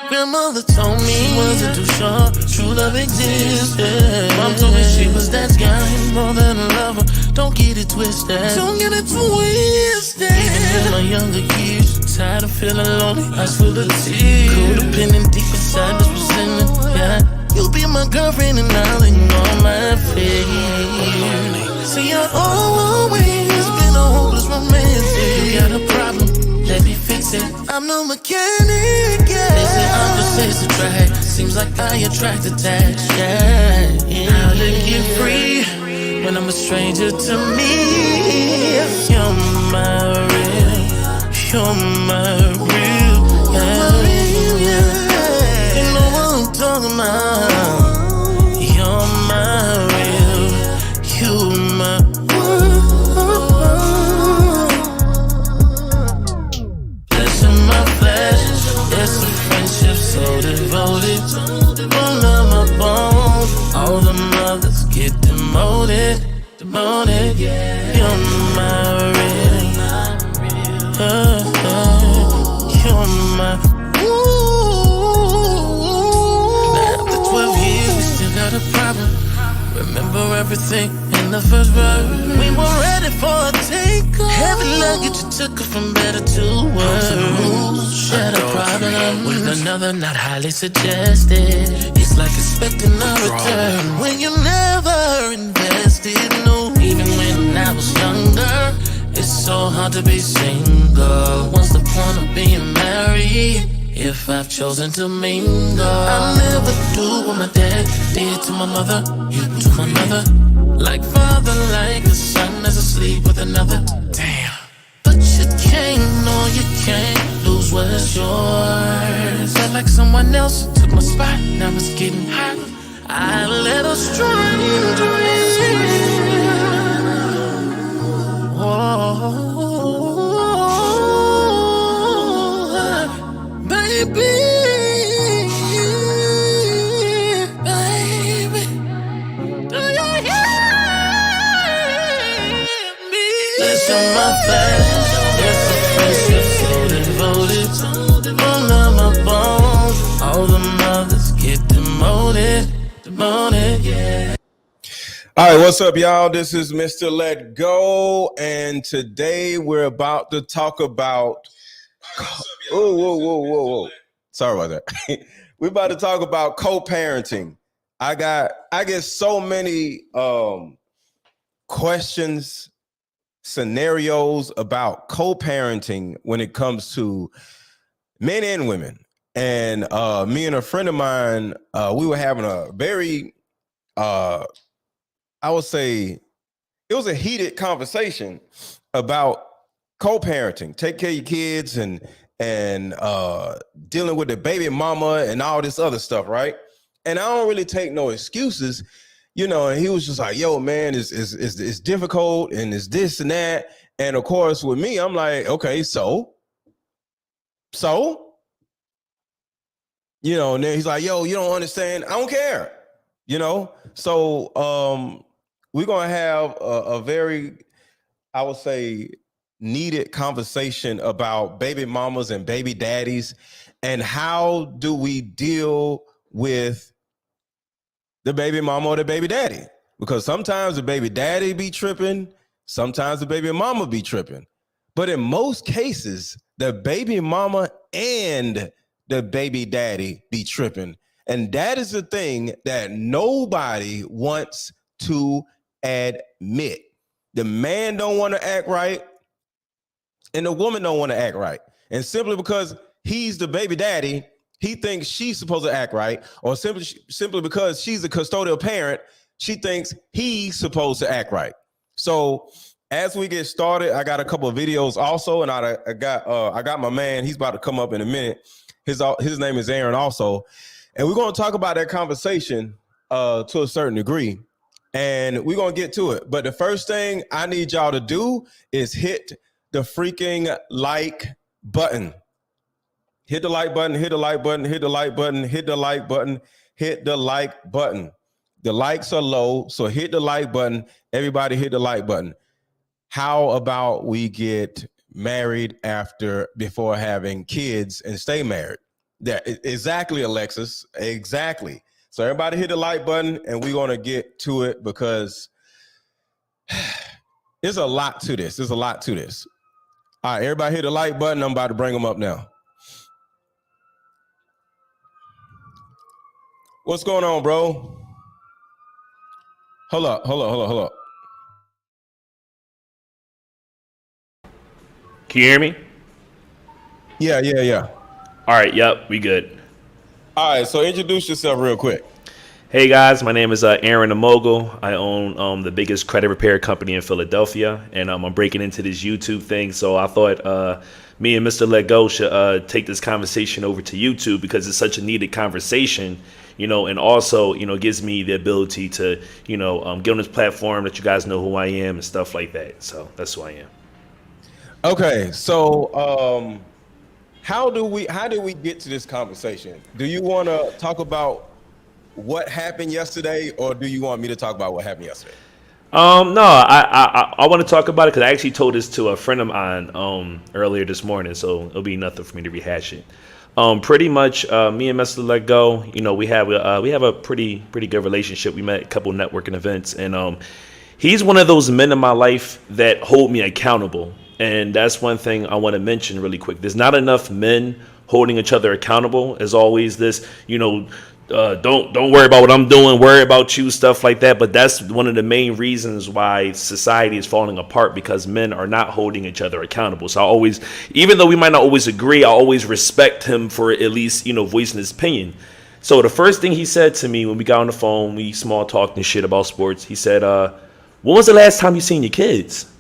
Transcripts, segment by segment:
Grandmother told me she wasn't too sure true love existed. Mom told me she was that guy more than a lover. Don't get it twisted. Don't get it twisted. Even in my younger years, tired of feeling lonely, eyes full of tears. Codependent deep inside this resentment. Yeah, you'll be my girlfriend and I'll ignore my fears. See, I've always been a hopeless romantic. You got a problem, let me fix it. I'm no mechanic, yeah. They say I'm just safe to try. Seems like I attract attached, yeah. How to get free when I'm a stranger to me? You're my real, you're my real, yeah. You know what I'm talking about. You're my real, you're my it's a friendship so devoted. One of my bones. All the mothers get demoted. You're my real. You're my. Now after 12 years, we still got a problem. Remember everything in the first verse. We were ready for a takeoff. Heavy luggage, you took her from better to worse. Shared a problem with another, not highly suggested. It's like expecting a return when you never invested. No, even when I was younger, it's so hard to be single. What's the point of being married if I've chosen to mingle? I'll never do what my dad did to my mother. You to my mother. Like father, like a son that's asleep with another. Damn. But you can't, no, you can't lose what's yours. Felt like someone else took my spot, now it's getting hot. I let a stranger in. Baby. Listen, my flesh, it's a friendship so devoted. One of my bones, all the mothers get demoted, yeah. All right, what's up, y'all? This is Mr. Let Go, and today we're about to talk about. Whoa. Sorry about that. We're about to talk about co-parenting. I get so many questions, scenarios about co-parenting when it comes to men and women. And me and a friend of mine, we were having a very, I would say, it was a heated conversation about co-parenting, take care of your kids and dealing with the baby mama and all this other stuff, right? And I don't really take no excuses. You know, and he was just like, yo, man, it's difficult and it's this and that. And of course, with me, I'm like, okay, so, you know, and then he's like, yo, you don't understand. I don't care, you know? So we're going to have a very, I would say, needed conversation about baby mamas and baby daddies and how do we deal with the baby mama or the baby daddy, because sometimes the baby daddy be tripping, sometimes the baby mama be tripping. But in most cases, the baby mama and the baby daddy be tripping. And that is the thing that nobody wants to admit. The man don't want to act right and the woman don't want to act right. And simply because he's the baby daddy, he thinks she's supposed to act right, or simply because she's the custodial parent, she thinks he's supposed to act right. So as we get started, I got a couple of videos also, and I got my man. He's about to come up in a minute. His name is Aaron also, and we're going to talk about that conversation to a certain degree, and we're going to get to it. But the first thing I need y'all to do is hit the freaking like button. Hit the like button, hit the like button, hit the like button, hit the like button, hit the like button. The likes are low, so hit the like button. Everybody hit the like button. How about we get married before having kids and stay married? Yeah, exactly, Alexis. Exactly. So everybody hit the like button and we're going to get to it because there's a lot to this. There's a lot to this. All right, everybody hit the like button. I'm about to bring them up now. What's going on, bro? Hold up. Can you hear me? Yeah. All right, yep, we good. All right, so introduce yourself real quick. Hey guys, my name is Aaron the Mogul. I own the biggest credit repair company in Philadelphia, and I'm breaking into this YouTube thing. So I thought me and Mr. Let Go should take this conversation over to YouTube because it's such a needed conversation, and also, gives me the ability to, get on this platform that you guys know who I am and stuff like that. So that's who I am. Okay, so how did we get to this conversation? Do you want to talk about what happened yesterday, or do you want me to talk about what happened yesterday? No, I want to talk about it because I actually told this to a friend of mine earlier this morning, so it'll be nothing for me to rehash it. Pretty much, me and Mr. Let Go, we have a pretty good relationship. We met at a couple networking events, and he's one of those men in my life that hold me accountable. And that's one thing I want to mention really quick. There's not enough men holding each other accountable. As always, this, don't worry about what I'm doing, worry about you, stuff like that. But that's one of the main reasons why society is falling apart, because men are not holding each other accountable. So I always, even though we might not always agree, I always respect him for at least, voicing his opinion. So the first thing he said to me when we got on the phone, we small talked and shit about sports. He said, when was the last time you seen your kids?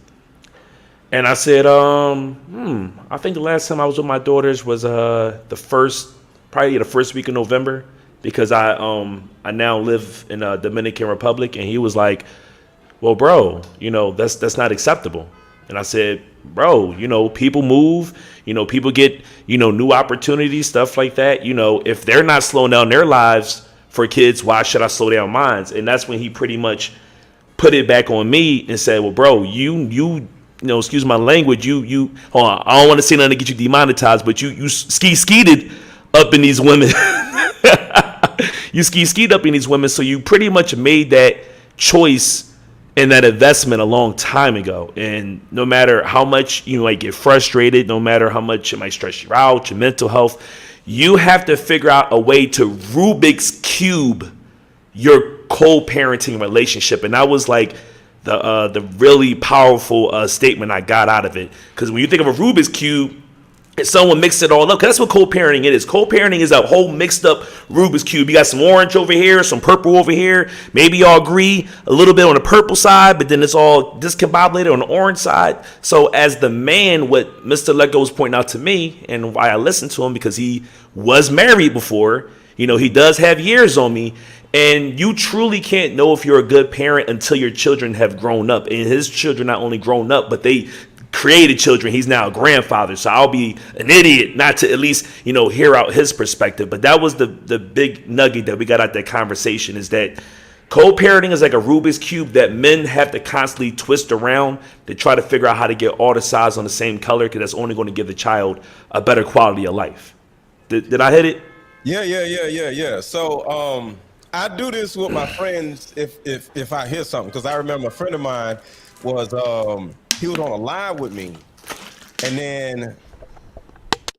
And I said, I think the last time I was with my daughters was probably the first week of November, because I now live in the Dominican Republic. And he was like, well, bro, that's not acceptable. And I said, bro, people move, people get, new opportunities, stuff like that. If they're not slowing down their lives for kids, why should I slow down mine? And that's when he pretty much put it back on me and said, well, bro, you excuse my language, you hold on, I don't want to say nothing to get you demonetized, but you skeeted up in these women. You skied up in these women, so you pretty much made that choice and that investment a long time ago. And no matter how much you might get frustrated, no matter how much it might stress you out, your mental health, you have to figure out a way to Rubik's Cube your co-parenting relationship. And that was like the really powerful statement I got out of it. Because when you think of a Rubik's Cube, if someone mixed it all up, because that's what co-parenting is. Co-parenting is a whole mixed up Rubik's Cube. You got some orange over here, some purple over here. Maybe y'all agree a little bit on the purple side, but then it's all discombobulated on the orange side. So as the man, what Mr. Let Go was pointing out to me, and why I listened to him, because he was married before, he does have years on me. And you truly can't know if you're a good parent until your children have grown up. And his children not only grown up, but they created children. He's now a grandfather. So I'll be an idiot not to at least, hear out his perspective. But that was the big nugget that we got out that conversation, is that co-parenting is like a Rubik's Cube that men have to constantly twist around to try to figure out how to get all the sides on the same color, because that's only going to give the child a better quality of life. Did I hit it? Yeah. So, I do this with my friends if I hear something, because I remember a friend of mine was he was on a live with me, and then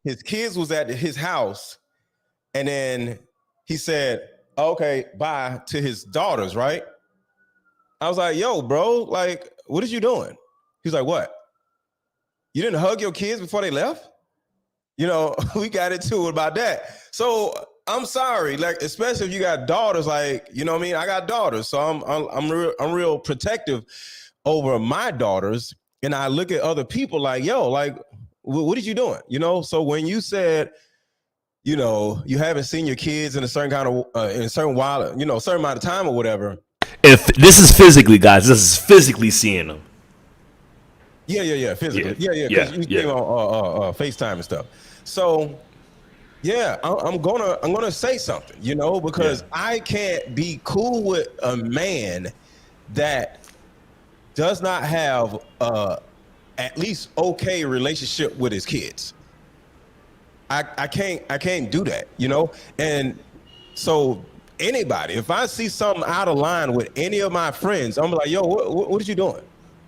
his kids was at his house, and then he said, okay, bye, to his daughters, right? I was like, yo, bro, like, what are you doing? He's like, what? You didn't hug your kids before they left? We got into it about that. So I'm sorry, like, especially if you got daughters, like, I mean? I got daughters, so I'm real protective over my daughters, and I look at other people like, yo, like, what are you doing? So when you said, you haven't seen your kids in a certain kind of in a certain while, a certain amount of time or whatever. If this is physically, guys, this is physically seeing them. Yeah, physically. Yeah. Because you came on FaceTime and stuff. So Yeah, I'm gonna say something, you know, because I can't be cool with a man that does not have at least okay relationship with his kids. I can't do that, you know? And so anybody, if I see something out of line with any of my friends, I'm like, yo, what are you doing?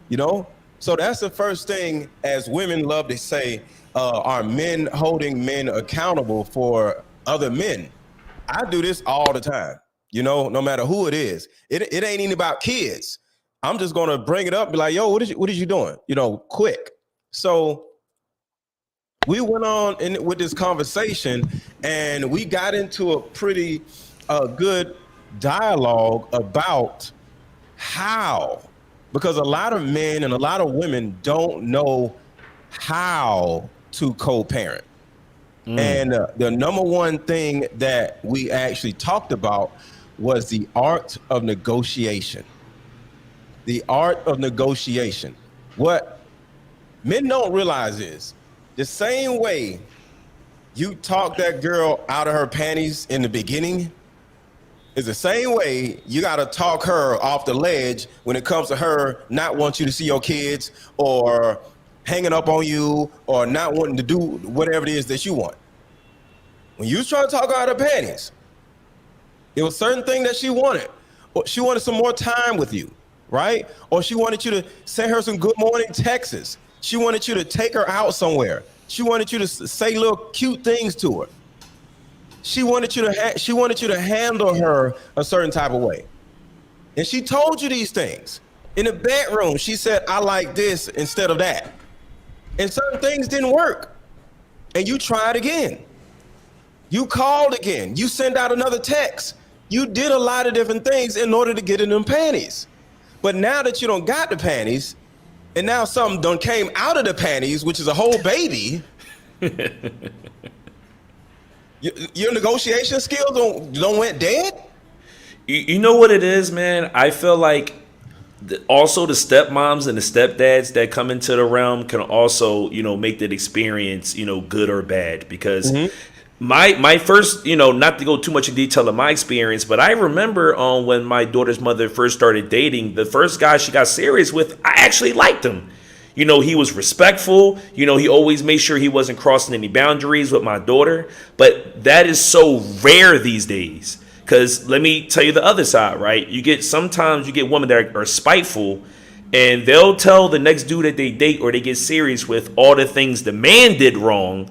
You know? So that's the first thing, as women love to say, are men holding men accountable for other men? I do this all the time, you know, no matter who it is. It ain't even about kids. I'm just gonna bring it up, be like, yo, what are you doing? You know, quick. So we went on with this conversation, and we got into a pretty good dialogue about how, because a lot of men and a lot of women don't know how to co-parent. And the number one thing that we actually talked about was the art of negotiation. The art of negotiation. What men don't realize is the same way you talk that girl out of her panties in the beginning is the same way you got to talk her off the ledge when it comes to her not wanting you to see your kids, or hanging up on you, or not wanting to do whatever it is that you want. When you was trying to talk her out of her panties, it was a certain thing that she wanted. Or she wanted some more time with you, right? Or she wanted you to send her some good morning texts. She wanted you to take her out somewhere. She wanted you to say little cute things to her. She wanted you to handle her a certain type of way. And she told you these things. In the bedroom, she said, I like this instead of that. And certain things didn't work. And you tried again. You called again. You sent out another text. You did a lot of different things in order to get in them panties. But now that you don't got the panties, and now something done came out of the panties, which is a whole baby, your negotiation skills don't went dead? You know what it is, man? I feel like also the stepmoms and the stepdads that come into the realm can also, you know, make that experience, you know, good or bad. Because my first, you know, not to go too much in detail of my experience, but I remember when my daughter's mother first started dating, the first guy she got serious with, I actually liked him. You know, he was respectful. You know, he always made sure he wasn't crossing any boundaries with my daughter. But that is so rare these days. Because let me tell you the other side, right? Sometimes you get women that are spiteful, and they'll tell the next dude that they date or they get serious with all the things the man did wrong,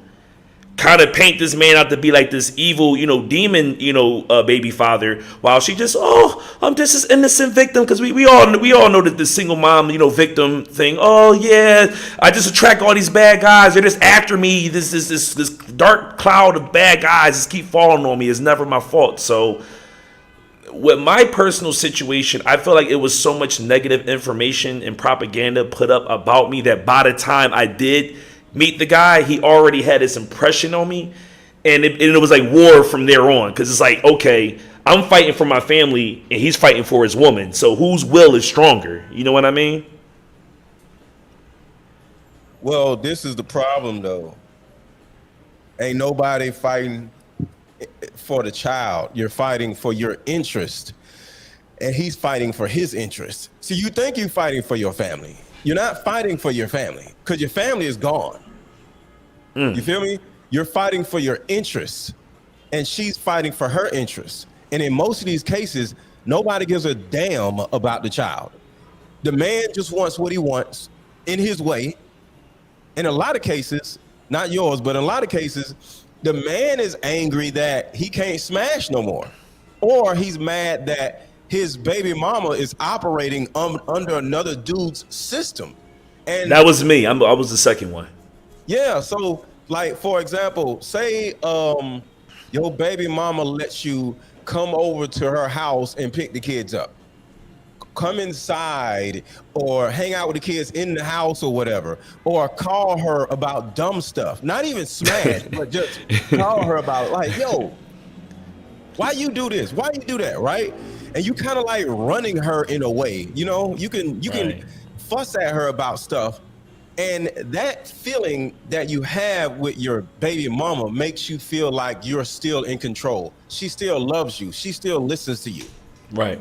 kind of paint this man out to be like this evil, you know, demon, you know, baby father, while she just, I'm just this innocent victim, because we all know that the single mom, you know, victim thing. Oh yeah, I just attract all these bad guys. They're just after me. This dark cloud of bad guys just keep falling on me. It's never my fault. So with my personal situation, I feel like it was so much negative information and propaganda put up about me that by the time I did meet the guy, he already had this impression on me, and it was like war from there on, because it's like, okay, I'm fighting for my family and he's fighting for his woman, so whose will is stronger? You know what I mean? Well, this is the problem though. Ain't nobody fighting for the child. You're fighting for your interest, and he's fighting for his interest. So you think you're fighting for your family. You're not fighting for your family, because your family is gone. You feel me? You're fighting for your interests, and she's fighting for her interests. And in most of these cases, nobody gives a damn about the child. The man just wants what he wants in his way. In a lot of cases, not yours, but in a lot of cases, the man is angry that he can't smash no more, or he's mad that his baby mama is operating under another dude's system. And that was me. I was the second one. Yeah, so like, for example, say your baby mama lets you come over to her house and pick the kids up. Come inside or hang out with the kids in the house or whatever, or call her about dumb stuff. Not even smash, but just call her about, like, yo, why you do this? Why you do that, right? And you kind of like running her in a way, you know, you can fuss at her about stuff, And that feeling that you have with your baby mama makes you feel like you're still in control. She still loves you. She still listens to you. Right.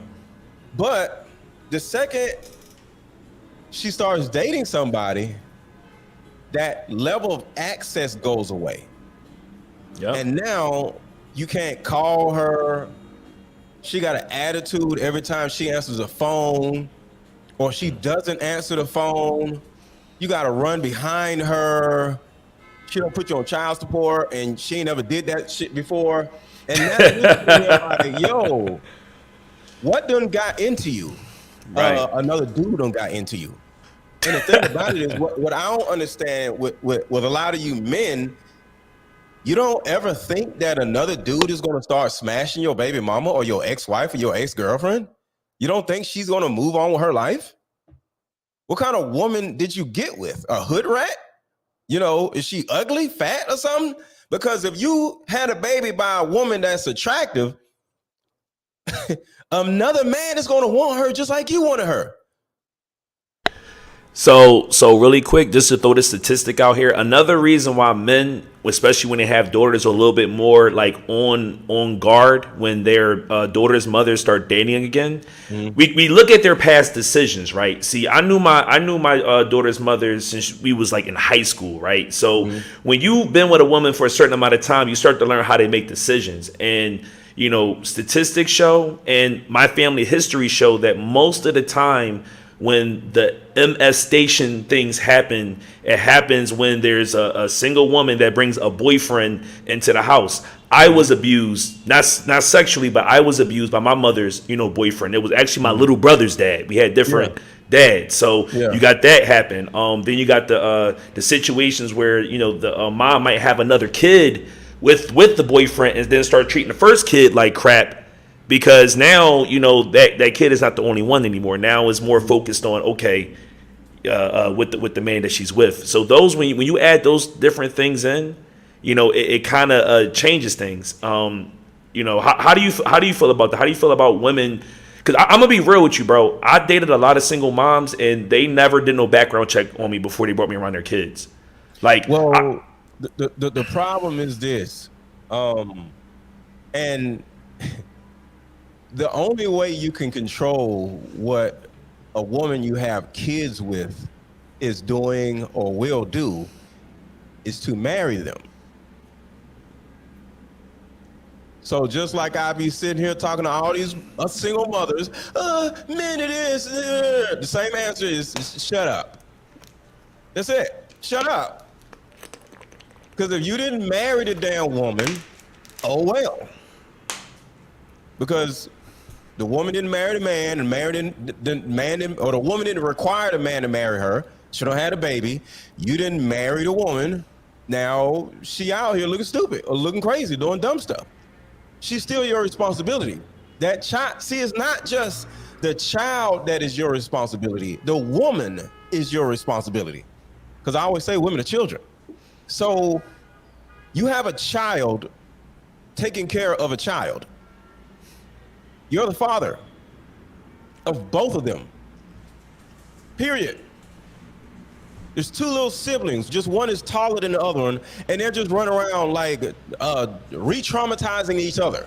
But the second she starts dating somebody, that level of access goes away. Yeah. And now you can't call her. She got an attitude every time she answers a phone, or she doesn't answer the phone. You got to run behind her. She don't put you on child support, and she ain't never did that shit before. And that's like, yo, what done got into you? Right. Another dude done got into you. And the thing about it is, what I don't understand with a lot of you men, you don't ever think that another dude is going to start smashing your baby mama or your ex-wife or your ex-girlfriend? You don't think she's going to move on with her life? What kind of woman did you get with? A hood rat? You know, is she ugly, fat, or something? Because if you had a baby by a woman that's attractive, another man is going to want her just like you wanted her. So really quick, just to throw this statistic out here, another reason why men, especially when they have daughters, are a little bit more like on guard when their daughters' mothers start dating again. Mm-hmm. We look at their past decisions, right? See, I knew my daughter's mother since we was like in high school, right? So when you've been with a woman for a certain amount of time, you start to learn how they make decisions. And you know, statistics show and my family history show that most of the time when the MS station things happen, it happens when there's a single woman that brings a boyfriend into the house. I was abused, not sexually, but I was abused by my mother's, boyfriend. It was actually my little brother's dad. We had different dads, so you got that happen. Then you got the situations where the mom might have another kid with the boyfriend and then start treating the first kid like crap. Because now, that kid is not the only one anymore. Now it's more focused on, with the man that she's with. So those, when you add those different things in, it kind of changes things. How do you feel about that? How do you feel about women? Because I'm gonna be real with you, bro. I dated a lot of single moms, and they never did no background check on me before they brought me around their kids. Like, the problem is this, and the only way you can control what a woman you have kids with is doing or will do is to marry them. So just like I be sitting here talking to all these single mothers, men it is, the same answer is shut up. That's it, shut up. Because if you didn't marry the damn woman, oh well. Because the woman didn't marry the man, and the woman didn't require the man to marry her. She don't have a baby. You didn't marry the woman. Now she out here looking stupid or looking crazy, doing dumb stuff. She's still your responsibility. That child, see, it's not just the child that is your responsibility. The woman is your responsibility. Because I always say women are children. So you have a child taking care of a child. You're the father of both of them. Period. There's two little siblings. Just one is taller than the other one, and they're just running around like re-traumatizing each other.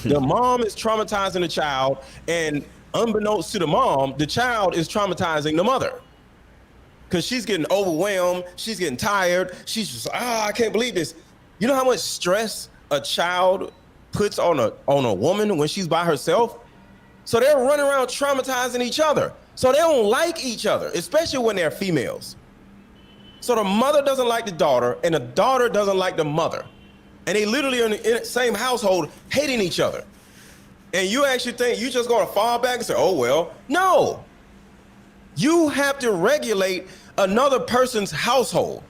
The mom is traumatizing the child, and unbeknownst to the mom, the child is traumatizing the mother. Because she's getting overwhelmed, she's getting tired, she's just, I can't believe this. You know how much stress a child puts on a woman when she's by herself? So they're running around traumatizing each other. So they don't like each other, especially when they're females. So the mother doesn't like the daughter, and the daughter doesn't like the mother. And they literally are in the same household hating each other. And you actually think you just gonna fall back and say, oh, well, no. You have to regulate another person's household.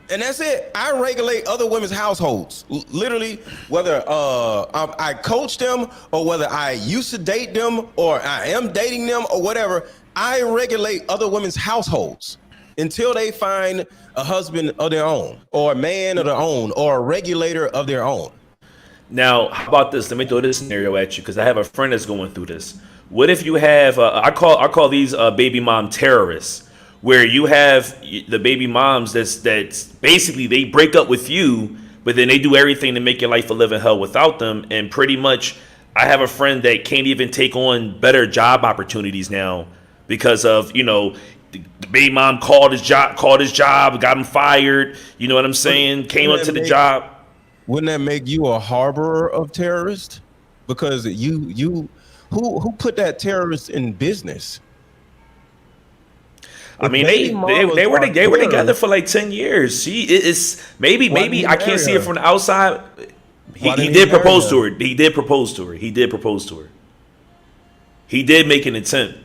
And that's it. I regulate other women's households. Literally, whether I coach them or whether I used to date them or I am dating them or whatever, I regulate other women's households until they find a husband of their own or a man of their own or a regulator of their own. Now, how about this? Let me throw this scenario at you because I have a friend that's going through this. What if you have I call these baby mom terrorists, where you have the baby moms that's basically they break up with you, but then they do everything to make your life a living hell without them, and pretty much I have a friend that can't even take on better job opportunities now because of the baby mom called his job, got him fired. You know what I'm saying? Came up to the job. Wouldn't that make you a harborer of terrorists? Because who put that terrorist in business? I mean, they were together for like 10 years. Maybe I can't see it from the outside. He did propose to her. He did propose to her. He did make an attempt.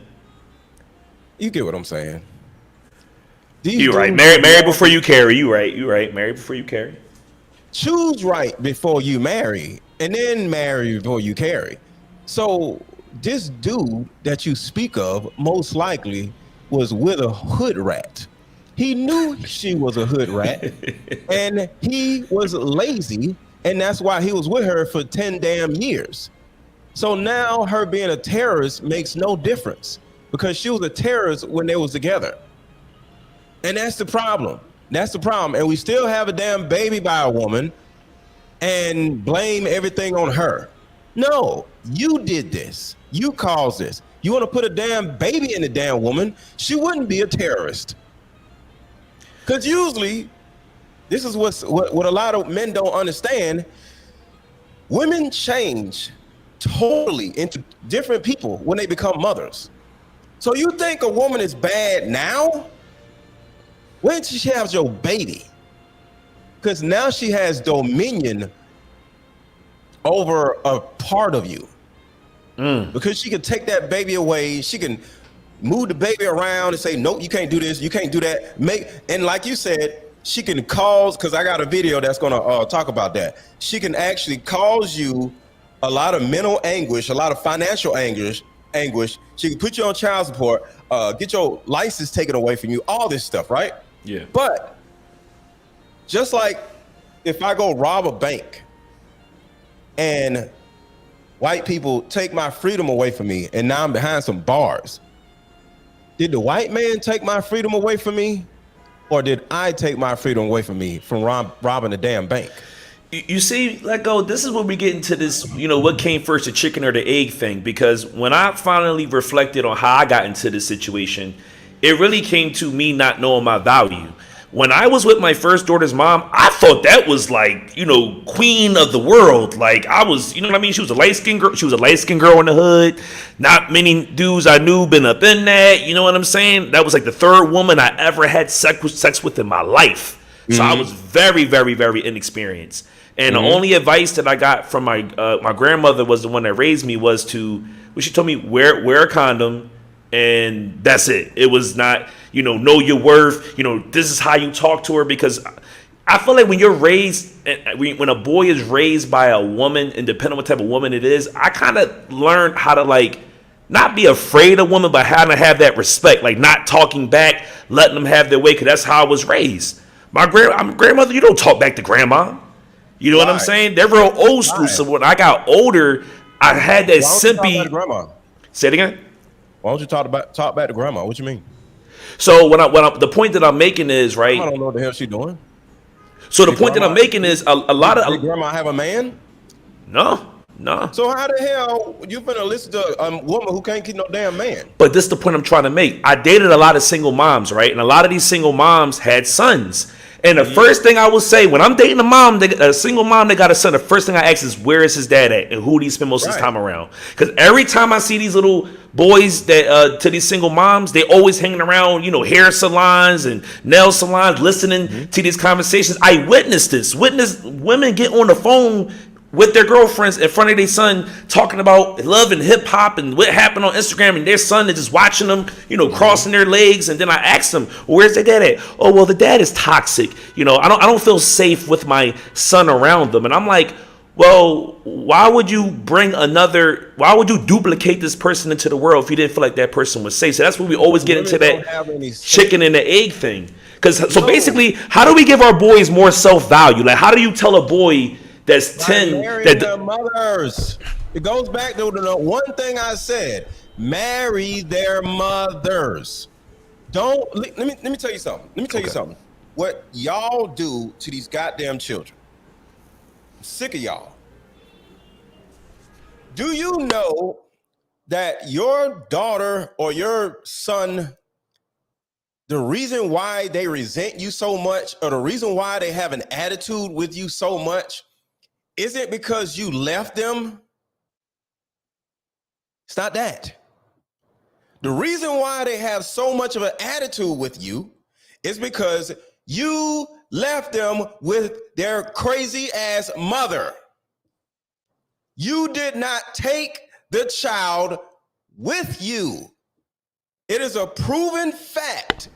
You get what I'm saying? You right. Marry before you carry. You right. Marry before you carry. Choose right before you marry, and then marry before you carry. So this dude that you speak of most likely was with a hood rat. He knew she was a hood rat, and he was lazy, and that's why he was with her for 10 damn years. So now her being a terrorist makes no difference because she was a terrorist when they was together. And that's the problem. And we still have a damn baby by a woman and blame everything on her. No, you did this. You caused this. You want to put a damn baby in the damn woman, she wouldn't be a terrorist. Because usually, this is what a lot of men don't understand. Women change totally into different people when they become mothers. So you think a woman is bad now? Wait till she has your baby. Because now she has dominion over a part of you. Because she can take that baby away. She can move the baby around and say, nope, you can't do this, you can't do that. And like you said, she can cause, because I got a video that's going to talk about that. She can actually cause you a lot of mental anguish, a lot of financial anguish. She can put you on child support, get your license taken away from you, all this stuff, right? Yeah. But just like if I go rob a bank and white people take my freedom away from me and now I'm behind some bars, did the white man take my freedom away from me, or did I take my freedom away from me from robbing the damn bank? You see, let go. This is when we get into this, what came first, the chicken or the egg thing. Because when I finally reflected on how I got into this situation, it really came to me not knowing my value. When I was with my first daughter's mom, I thought that was like, queen of the world. Like I was, you know what I mean? She was a light-skinned girl. She was a light-skinned girl in the hood. Not many dudes I knew been up in that. You know what I'm saying? That was like the third woman I ever had sex with in my life. So I was very, very, very inexperienced. And the only advice that I got from my grandmother was the one that raised me was she told me wear a condom, and that's it. It was not, know your worth. This is how you talk to her, because I feel like when you're raised, when a boy is raised by a woman, and depending on what type of woman it is, I kind of learned how to not be afraid of women, but how to have that respect, like not talking back, letting them have their way, because that's how I was raised. My grandmother, you don't talk back to grandma. You know what I'm saying? They're real old school. So when I got older, I had that simpy. Grandma? Say it again. Why don't you talk back to grandma? What you mean? So the point that I'm making is, right? I don't know what the hell she doing. So the point that I'm making is a lot of. Did grandma have a man? No. So how the hell you finna listen to a woman who can't keep no damn man? But this is the point I'm trying to make. I dated a lot of single moms, right? And a lot of these single moms had sons. And the first thing I will say when I'm dating a single mom that got a son, the first thing I ask is, where is his dad at, and who do he spend most of his time around? Because every time I see these little boys that to these single moms, they always hanging around, hair salons and nail salons, listening to these conversations. I witnessed women get on the phone with their girlfriends in front of their son, talking about love and hip hop and what happened on Instagram, and their son is just watching them, crossing their legs. And then I asked them, well, where's their dad at? Oh, well, the dad is toxic. I don't feel safe with my son around them. And I'm like, well, why would you duplicate this person into the world if you didn't feel like that person was safe? So that's when we always get into that chicken and the egg thing. So basically, how do we give our boys more self-value? Like, how do you tell a boy that's 10 that their mothers? It goes back to the one thing I said. marry their mothers. Don't let me tell you something. Let me tell you something. What y'all do to these goddamn children. I'm sick of y'all. Do you know that your daughter or your son, the reason why they resent you so much, or the reason why they have an attitude with you so much, isn't because you left them? It's not that. The reason why they have so much of an attitude with you is because you left them with their crazy ass mother. You did not take the child with you. It is a proven fact.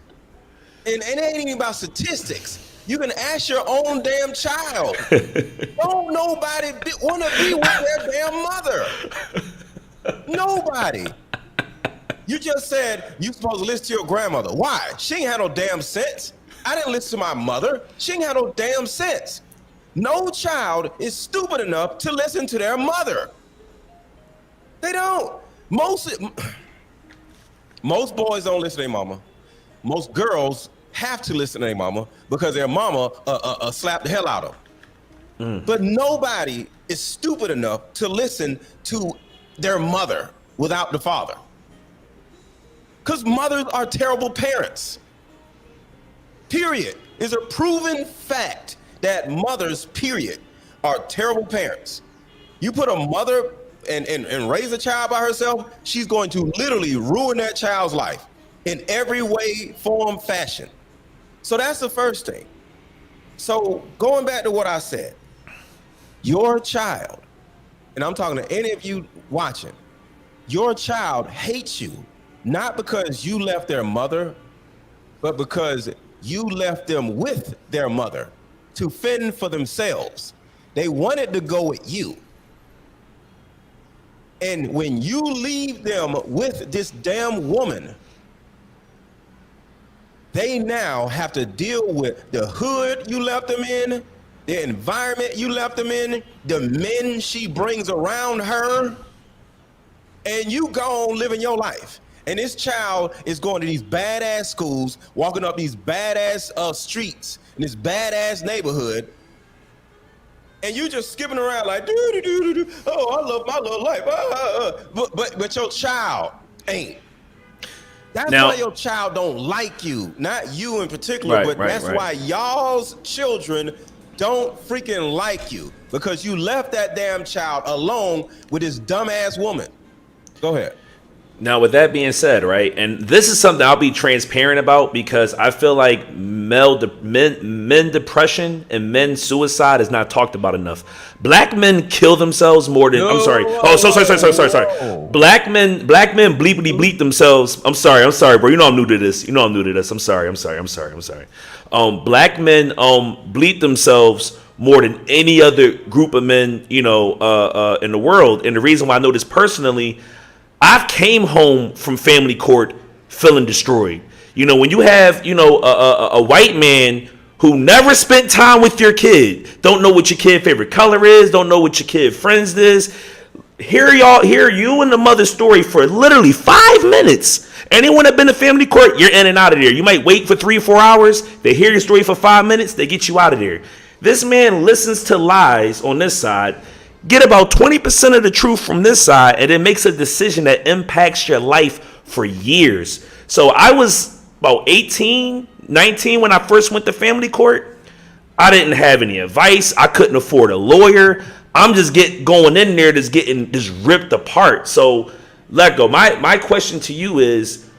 And it ain't even about statistics. You can ask your own damn child. Don't nobody want to be with their damn mother. Nobody. You just said you supposed to listen to your grandmother. Why? She ain't had no damn sense. I didn't listen to my mother. She ain't had no damn sense. No child is stupid enough to listen to their mother. They don't. Most boys don't listen to their mama. Most girls have to listen to their mama because their mama slapped the hell out of them. But nobody is stupid enough to listen to their mother without the father. Because mothers are terrible parents. Period. It's a proven fact that mothers, period, are terrible parents. You put a mother and raise a child by herself, she's going to literally ruin that child's life in every way, form, fashion. So that's the first thing. So going back to what I said, your child, and I'm talking to any of you watching, your child hates you, not because you left their mother, but because you left them with their mother to fend for themselves. They wanted to go with you. And when you leave them with this damn woman, they now have to deal with the hood you left them in, the environment you left them in, the men she brings around her, and you go on living your life. And this child is going to these badass schools, walking up these badass streets in this badass neighborhood, and you just skipping around like, oh, I love my little life. But your child ain't. That's why your child don't like you, not you in particular, but that's why y'all's children don't freaking like you, because you left that damn child alone with this dumbass woman. Go ahead. Now, with that being said, right, and this is something I'll be transparent about because I feel like men depression and men suicide is not talked about enough. Black men kill themselves more than sorry. Black men bleep themselves. I'm sorry, bro. You know I'm new to this. I'm sorry. Black men bleep themselves more than any other group of men, in the world. And the reason why I know this personally, I came home from family court feeling destroyed. When you have, a white man who never spent time with your kid, don't know what your kid favorite color is, don't know what your kid friends is. Hear you and the mother's story for literally 5 minutes. Anyone that been to family court, you're in and out of there. You might wait for 3 or 4 hours. They hear your story for 5 minutes. They get you out of there. This man listens to lies on this side, get about 20% of the truth from this side, and then makes a decision that impacts your life for years. So I was about 18, 19 when I first went to family court. I didn't have any advice. I couldn't afford a lawyer. I'm just going in there getting ripped apart. So let go. My question to you is,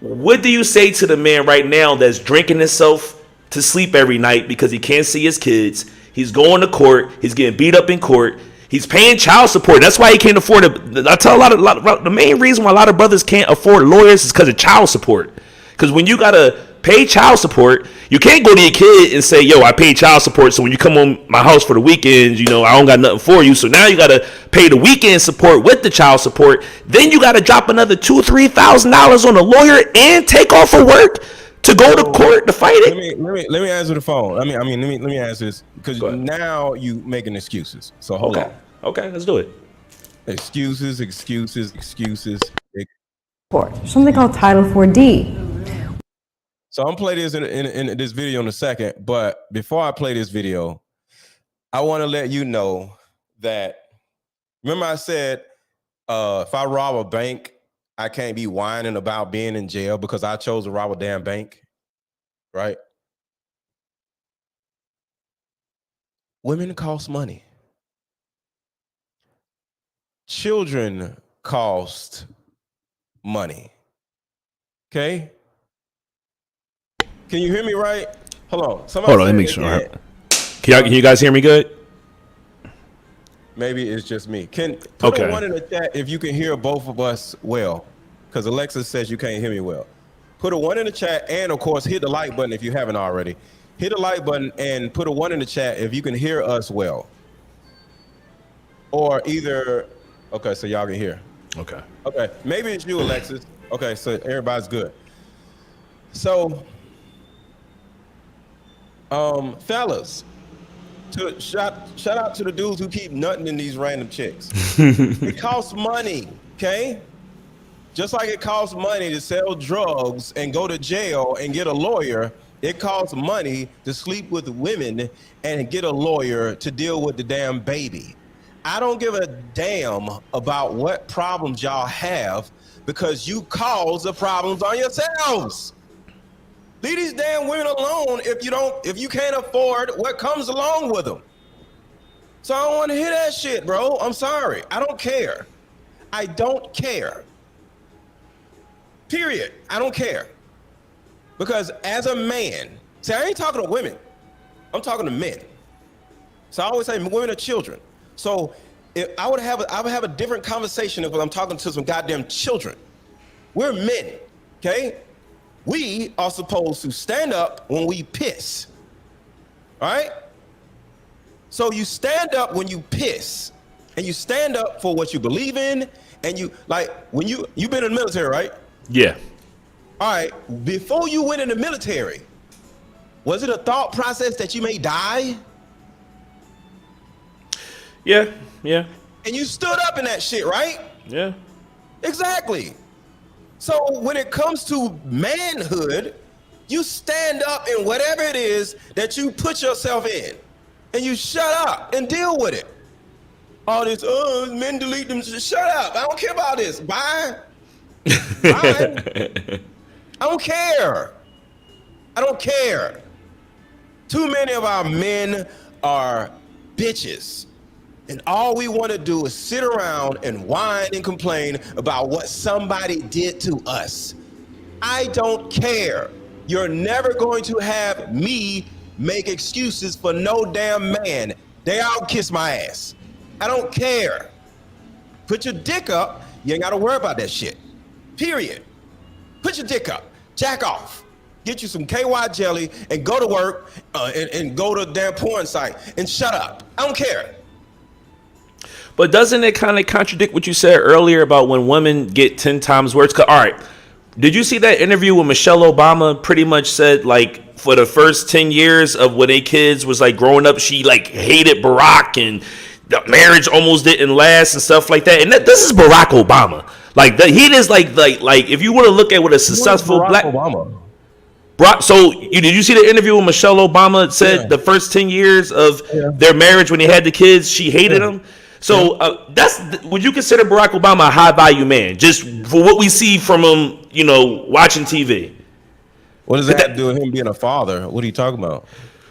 what do you say to the man right now that's drinking himself to sleep every night because he can't see his kids? He's going to court. He's getting beat up in court. He's paying child support. That's why he can't afford it. I tell a lot. The main reason why a lot of brothers can't afford lawyers is because of child support. Because when you gotta pay child support, you can't go to your kid and say, "Yo, I paid child support, so when you come on my house for the weekends, I don't got nothing for you." So now you gotta pay the weekend support with the child support. Then you gotta drop another $2,000-3,000 on a lawyer and take off of work to go to court to fight it. Let me answer the phone. Let me answer this, because now you making excuses. So hold on. Okay, let's do it. Excuses. something called Title 4D. So I'm gonna play this in this video in a second, but before I play this video, I want to let you know that, remember I said, if I rob a bank, I can't be whining about being in jail because I chose to rob a damn bank, right? Women cost money. Children cost money. Okay? Can you hear me right? Hold on. Hold on, let me make sure. Can you guys hear me good? Maybe it's just me. Put Okay. a 1 in the chat if you can hear both of us well, because Alexa says you can't hear me well. Put a 1 in the chat, and of course, hit the like button if you haven't already. Hit the like button and put a 1 in the chat if you can hear us well. Or either, okay, so y'all can hear. Okay. Okay, maybe it's you, Alexis. Okay, so everybody's good. So, fellas, shout out to the dudes who keep nutting in these random chicks. It costs money, okay? Just like it costs money to sell drugs and go to jail and get a lawyer, it costs money to sleep with women and get a lawyer to deal with the damn baby. I don't give a damn about what problems y'all have because you cause the problems on yourselves. Leave these damn women alone if you can't afford what comes along with them. So I don't want to hear that shit, bro. I'm sorry. I don't care. I don't care. Period. I don't care. Because as a man, see, I ain't talking to women. I'm talking to men. So I always say women are children. So if I would have a different conversation if I'm talking to some goddamn children. We're men, okay? We are supposed to stand up when we piss. All right? So you stand up when you piss, and you stand up for what you believe in, and you like when you've been in the military, right? Yeah. All right, before you went in the military, was it a thought process that you may die? Yeah. Yeah. And you stood up in that shit, right? Yeah. Exactly. So when it comes to manhood, you stand up in whatever it is that you put yourself in, and you shut up and deal with it. All this, men delete them, shut up. I don't care about this. Bye. Bye. I don't care. I don't care. Too many of our men are bitches. And all we want to do is sit around and whine and complain about what somebody did to us. I don't care. You're never going to have me make excuses for no damn man. They all kiss my ass. I don't care. Put your dick up. You ain't got to worry about that shit. Period. Put your dick up. Jack off. Get you some KY jelly and go to work and go to the damn porn site and shut up. I don't care. But doesn't it kind of contradict what you said earlier about when women get 10 times worse? All right. Did you see that interview with Michelle Obama pretty much said, like, for the first 10 years of when they kids was, like, growing up, she, like, hated Barack and the marriage almost didn't last and stuff like that. And this is Barack Obama. Like, he is, like if you want to look at what a successful black... Obama? So did you see the interview with Michelle Obama? It said the first 10 years of their marriage when they had the kids, she hated them. So would you consider Barack Obama a high value man? Just for what we see from him, watching TV. What does that have to do with him being a father? What are you talking about?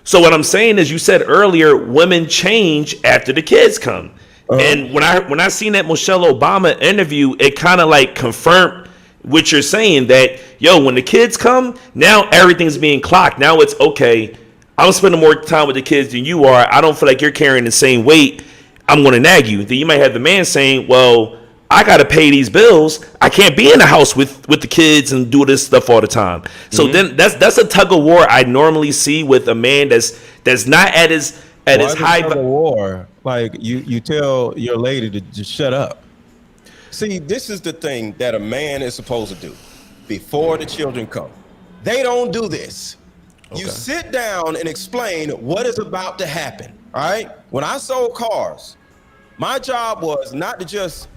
So what I'm saying is, you said earlier, women change after the kids come. And when I seen that Michelle Obama interview, it kind of like confirmed what you're saying, that when the kids come, now everything's being clocked. Now it's okay. I'm spending more time with the kids than you are. I don't feel like you're carrying the same weight. I'm going to nag you. Then you might have the man saying, well, I got to pay these bills. I can't be in the house with the kids and do this stuff all the time. So then that's a tug of war I normally see with a man that's not at his high tug of war. Like you tell your lady to just shut up. See, this is the thing that a man is supposed to do before the children come. They don't do this. Okay. You sit down and explain what is about to happen. All right. When I sold cars, my job was not to just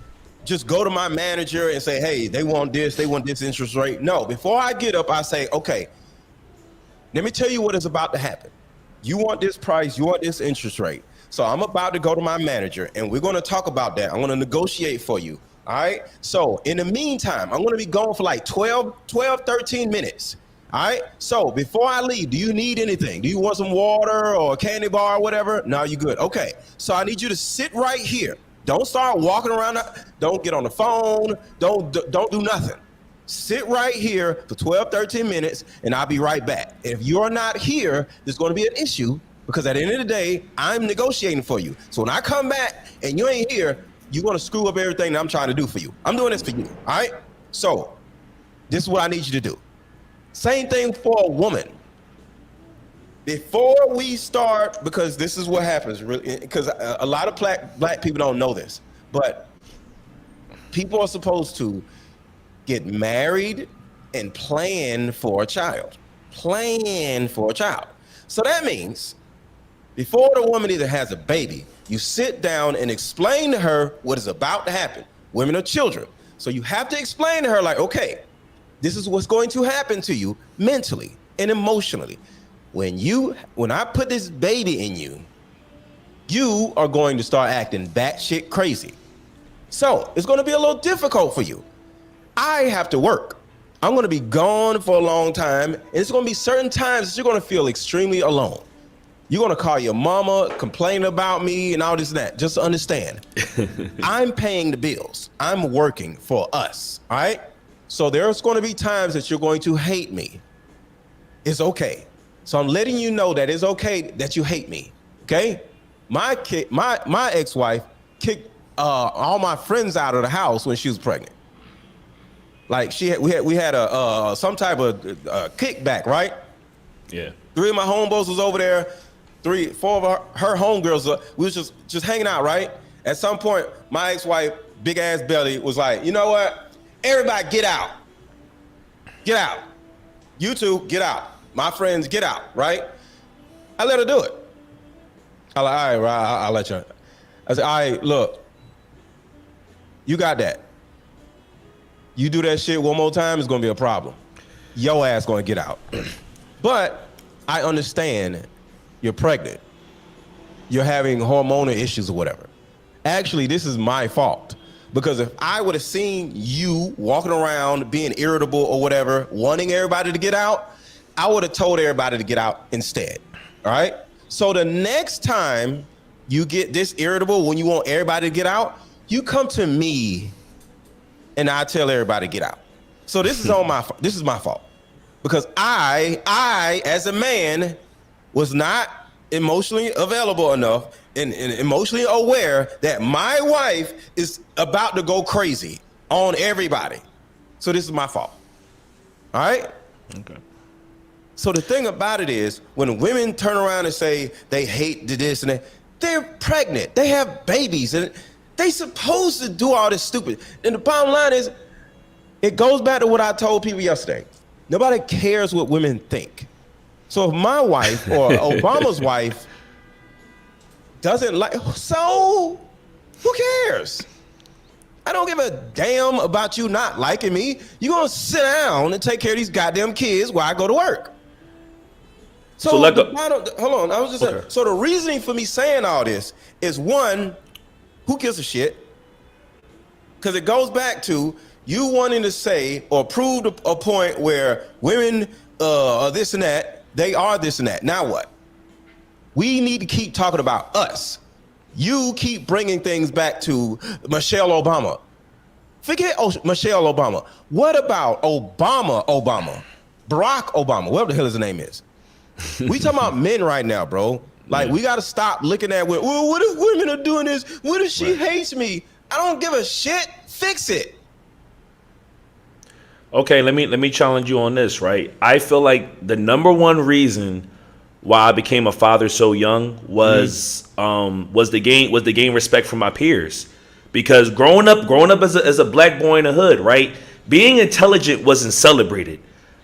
just go to my manager and say, hey, they want this interest rate. No, before I get up, I say, okay, let me tell you what is about to happen. You want this price, you want this interest rate. So I'm about to go to my manager and we're going to talk about that. I'm going to negotiate for you. All right. So in the meantime, I'm going to be gone for like 13 minutes. All right. So before I leave, do you need anything? Do you want some water or a candy bar or whatever? No, you good. Okay. So I need you to sit right here. Don't start walking around. Don't get on the phone. Don't do nothing. Sit right here for 13 minutes and I'll be right back. If you're not here, there's going to be an issue because at the end of the day, I'm negotiating for you. So when I come back and you ain't here, you're going to screw up everything that I'm trying to do for you. I'm doing this for you. All right. So this is what I need you to do. Same thing for a woman. Before we start, because this is what happens, really, because a lot of black people don't know this, but people are supposed to get married and plan for a child. Plan for a child. So that means before the woman either has a baby, you sit down and explain to her what is about to happen. Women are children. So you have to explain to her like, okay, this is what's going to happen to you mentally and emotionally. When I put this baby in you, you are going to start acting batshit crazy. So it's going to be a little difficult for you. I have to work. I'm going to be gone for a long time. And it's going to be certain times that you're going to feel extremely alone. You're going to call your mama, complain about me and all this and that. Just understand, I'm paying the bills. I'm working for us. All right. So there's going to be times that you're going to hate me. It's okay. So I'm letting you know that it's okay that you hate me. Okay. My ex-wife kicked all my friends out of the house when she was pregnant. Like we had a some type of kickback, right? Yeah. 3 of my homeboys was over there. 4 of her homegirls. We was just hanging out, right? At some point, my ex-wife, big ass belly, was like, you know what? Everybody get out. Get out. You two, get out. My friends, get out, right? I let her do it. I like, all right, bro, I'll let you. I said, all right, look, you got that. You do that shit one more time, it's gonna be a problem. Your ass gonna get out. But I understand you're pregnant. You're having hormonal issues or whatever. Actually, this is my fault. Because if I would have seen you walking around being irritable or whatever, wanting everybody to get out, I would have told everybody to get out instead. All right? So the next time you get this irritable when you want everybody to get out, you come to me and I tell everybody to get out. So this is this is my fault. Because I as a man was not emotionally available enough and emotionally aware that my wife is about to go crazy on everybody. So this is my fault. All right? Okay. So the thing about it is, when women turn around and say they hate this and that, they're pregnant. They have babies and they supposed to do all this stupid. And the bottom line is, it goes back to what I told people yesterday. Nobody cares what women think. So if my wife or Obama's wife doesn't like, so who cares? I don't give a damn about you not liking me. You're going to sit down and take care of these goddamn kids while I go to work. So hold on. I was just saying, so the reasoning for me saying all this is, one, who gives a shit? Because it goes back to you wanting to say or prove a point where women are this and that. They are this and that. Now what? We need to keep talking about us. You keep bringing things back to Michelle Obama. Forget Michelle Obama. What about Obama, Barack Obama, whatever the hell his name is? We talking about men right now, bro. Like, we got to stop looking at, well, what if women are doing this? What if she hates me? I don't give a shit. Fix it. Okay, let me challenge you on this, right? I feel like the number one reason why I became a father so young was the gain respect from my peers. Because growing up as a black boy in the hood, right? Being intelligent wasn't celebrated.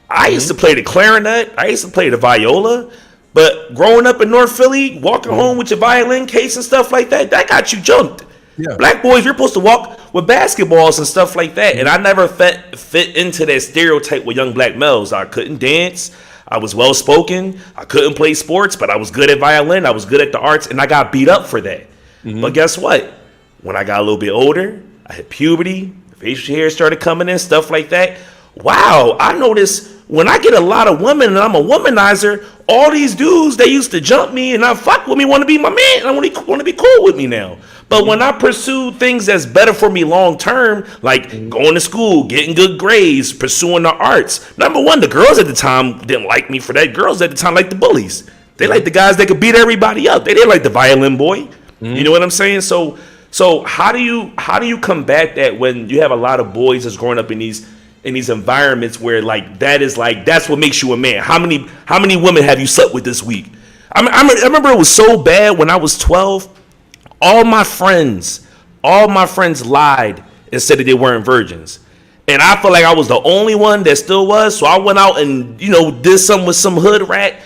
I used to play the clarinet, I used to play the viola, but growing up in North Philly, walking home with your violin case and stuff like that, that got you jumped. Yeah. Black boys, you're supposed to walk with basketballs and stuff like that. And I never fit into that stereotype with young black males. I couldn't dance. I was well spoken. I couldn't play sports, but I was good at violin. I was good at the arts, and I got beat up for that. But guess what? When I got a little bit older, I hit puberty, facial hair started coming in, stuff like that. Wow, I noticed when I get a lot of women and I'm a womanizer, all these dudes that used to jump me and I fuck with me want to be my man. And I want to be cool with me now. But when I pursue things that's better for me long term, like going to school, getting good grades, pursuing the arts. Number one, the girls at the time didn't like me for that. Girls at the time liked the bullies. They liked the guys that could beat everybody up. They didn't like the violin boy. You know what I'm saying? So how do you combat that when you have a lot of boys that's growing up in these environments where that's what makes you a man? How many women have you slept with this week? I remember it was so bad when I was 12. All my friends lied and said that they weren't virgins. And I felt like I was the only one that still was. So I went out and, did something with some hood rat.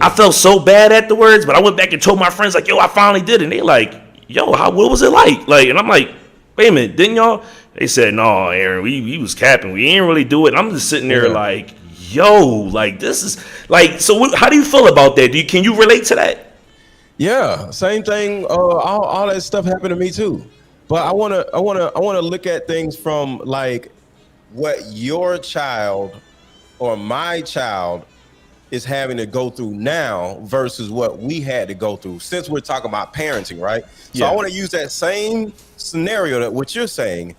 I felt so bad afterwards, but I went back and told my friends, like, yo, I finally did it. And they like, yo, what was it like? And I'm like, wait a minute, didn't y'all? They said, no, Aaron, we was capping. We ain't really do it. And I'm just sitting there like, yo, this is so how do you feel about that? Can you relate to that? Yeah, same thing. All that stuff happened to me too. But I wanna look at things from like what your child or my child is having to go through now versus what we had to go through. Since we're talking about parenting, right? So I want to use that same scenario that what you're saying.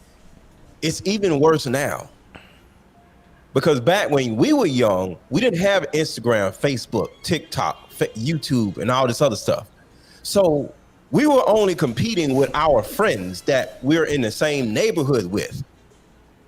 It's even worse now. Because back when we were young, we didn't have Instagram, Facebook, TikTok, YouTube, and all this other stuff. So we were only competing with our friends that we're in the same neighborhood with.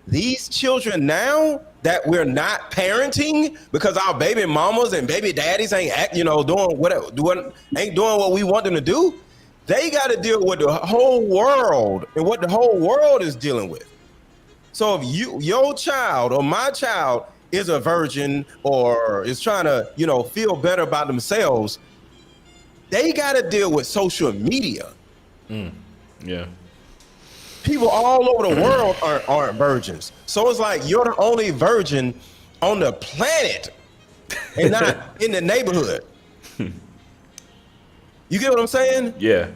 These children now that we're not parenting because our baby mamas and baby daddies ain't doing what we want them to do, they got to deal with the whole world and what the whole world is dealing with. So if your child or my child is a virgin or is trying to, feel better about themselves, they got to deal with social media. Yeah. People all over the world aren't virgins. So it's like you're the only virgin on the planet and not in the neighborhood. You get what I'm saying? Yeah.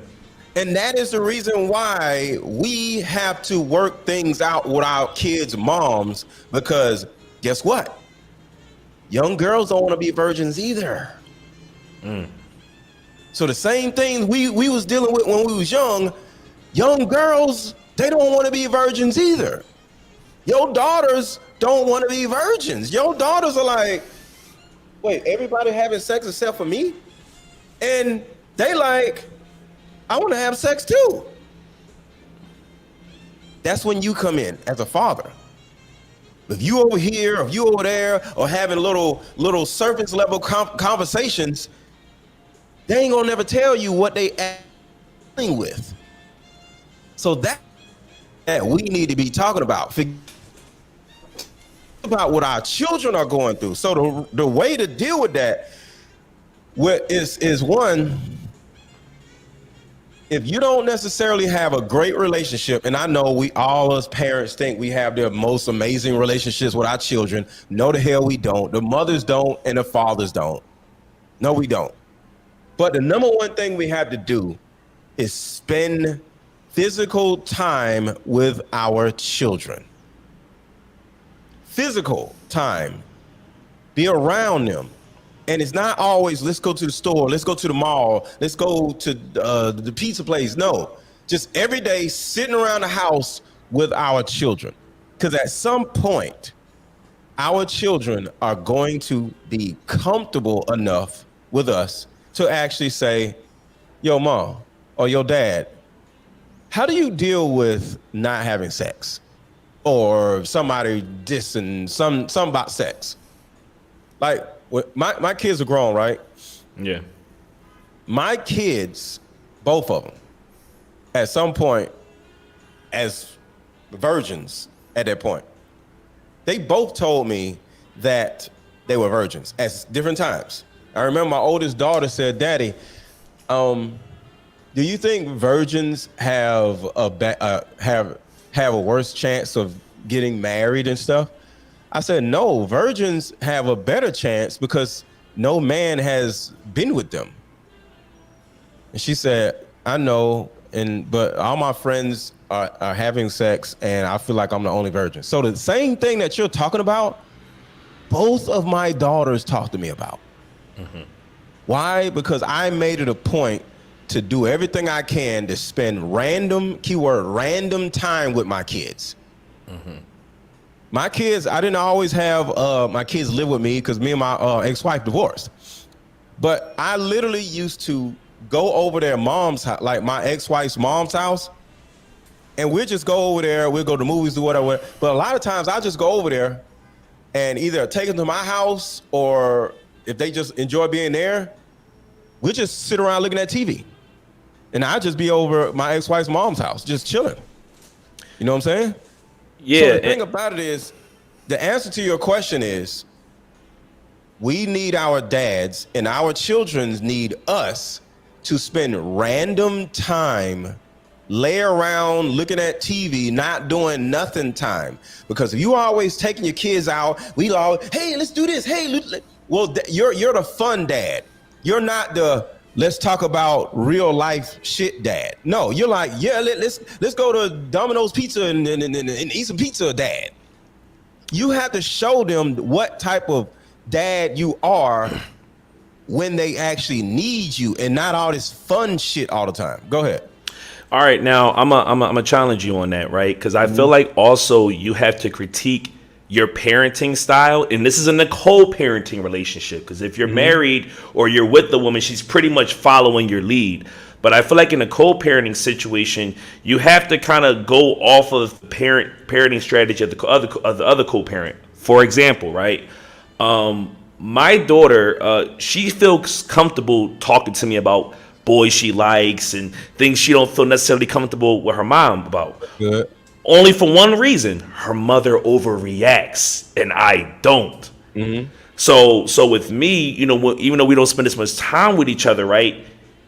And that is the reason why we have to work things out with our kids' moms, because guess what? Young girls don't want to be virgins either. So the same thing we was dealing with when we was young girls, they don't want to be virgins either. Your daughters don't want to be virgins. Your daughters are like, wait, everybody having sex except for me? And they like, I want to have sex too. That's when you come in as a father. If you over here, if you over there, or having little surface level conversations, they ain't gonna never tell you what they dealing with. So that we need to be talking about. Forget about what our children are going through. So the way to deal with that is one, if you don't necessarily have a great relationship, and I know we all as parents think we have the most amazing relationships with our children. No, the hell we don't. The mothers don't and the fathers don't. No, we don't. But the number one thing we have to do is spend physical time with our children. Physical time. Be around them. And it's not always, let's go to the store, let's go to the mall, let's go to the pizza place. No, just every day sitting around the house with our children. Because at some point, our children are going to be comfortable enough with us to actually say, yo, mom, or yo, dad, how do you deal with not having sex? Or somebody dissing some about sex? Like, my kids are grown, right? Yeah. My kids, both of them, at some point, as virgins at that point, they both told me that they were virgins at different times. I remember my oldest daughter said, Daddy, do Do you think virgins have have a worse chance of getting married and stuff? I said no. Virgins have a better chance because no man has been with them. And she said, I know, but all my friends are having sex, and I feel like I'm the only virgin. So the same thing that you're talking about, both of my daughters talk to me about. Mm-hmm. Why? Because I made it a point to do everything I can to spend random time with my kids. Mm-hmm. My kids, I didn't always have my kids live with me because me and my ex-wife divorced. But I literally used to go over their mom's house, like my ex-wife's mom's house, and we'll just go over there, we'll go to movies or whatever. But a lot of times I just go over there and either take them to my house, or if they just enjoy being there, we'll just sit around looking at TV. And I just be over my ex-wife's mom's house, just chilling. You know what I'm saying? Yeah. So the thing about it is, the answer to your question is, we need our dads and our children need us to spend random time, lay around looking at TV, not doing nothing time. Because if you always taking your kids out, we all, hey, let's do this. Hey, well, you're the fun dad. You're not the let's talk about real life shit dad. No, you're like, yeah, let's go to Domino's Pizza and eat some pizza, dad. You have to show them what type of dad you are when they actually need you, and not all this fun shit all the time. Go ahead. All right, now I'm a challenge you on that, right? Because I feel like also you have to critique your parenting style, and this is in a co-parenting relationship, because if you're married or you're with the woman, she's pretty much following your lead. But I feel like in a co-parenting situation, you have to kind of go off of the parenting strategy of the other co-parent. For example, right? My daughter, she feels comfortable talking to me about boys she likes and things she don't feel necessarily comfortable with her mom about. Good. Only for one reason: her mother overreacts and I don't. Mm-hmm. So with me, you know, even though we don't spend as much time with each other, right?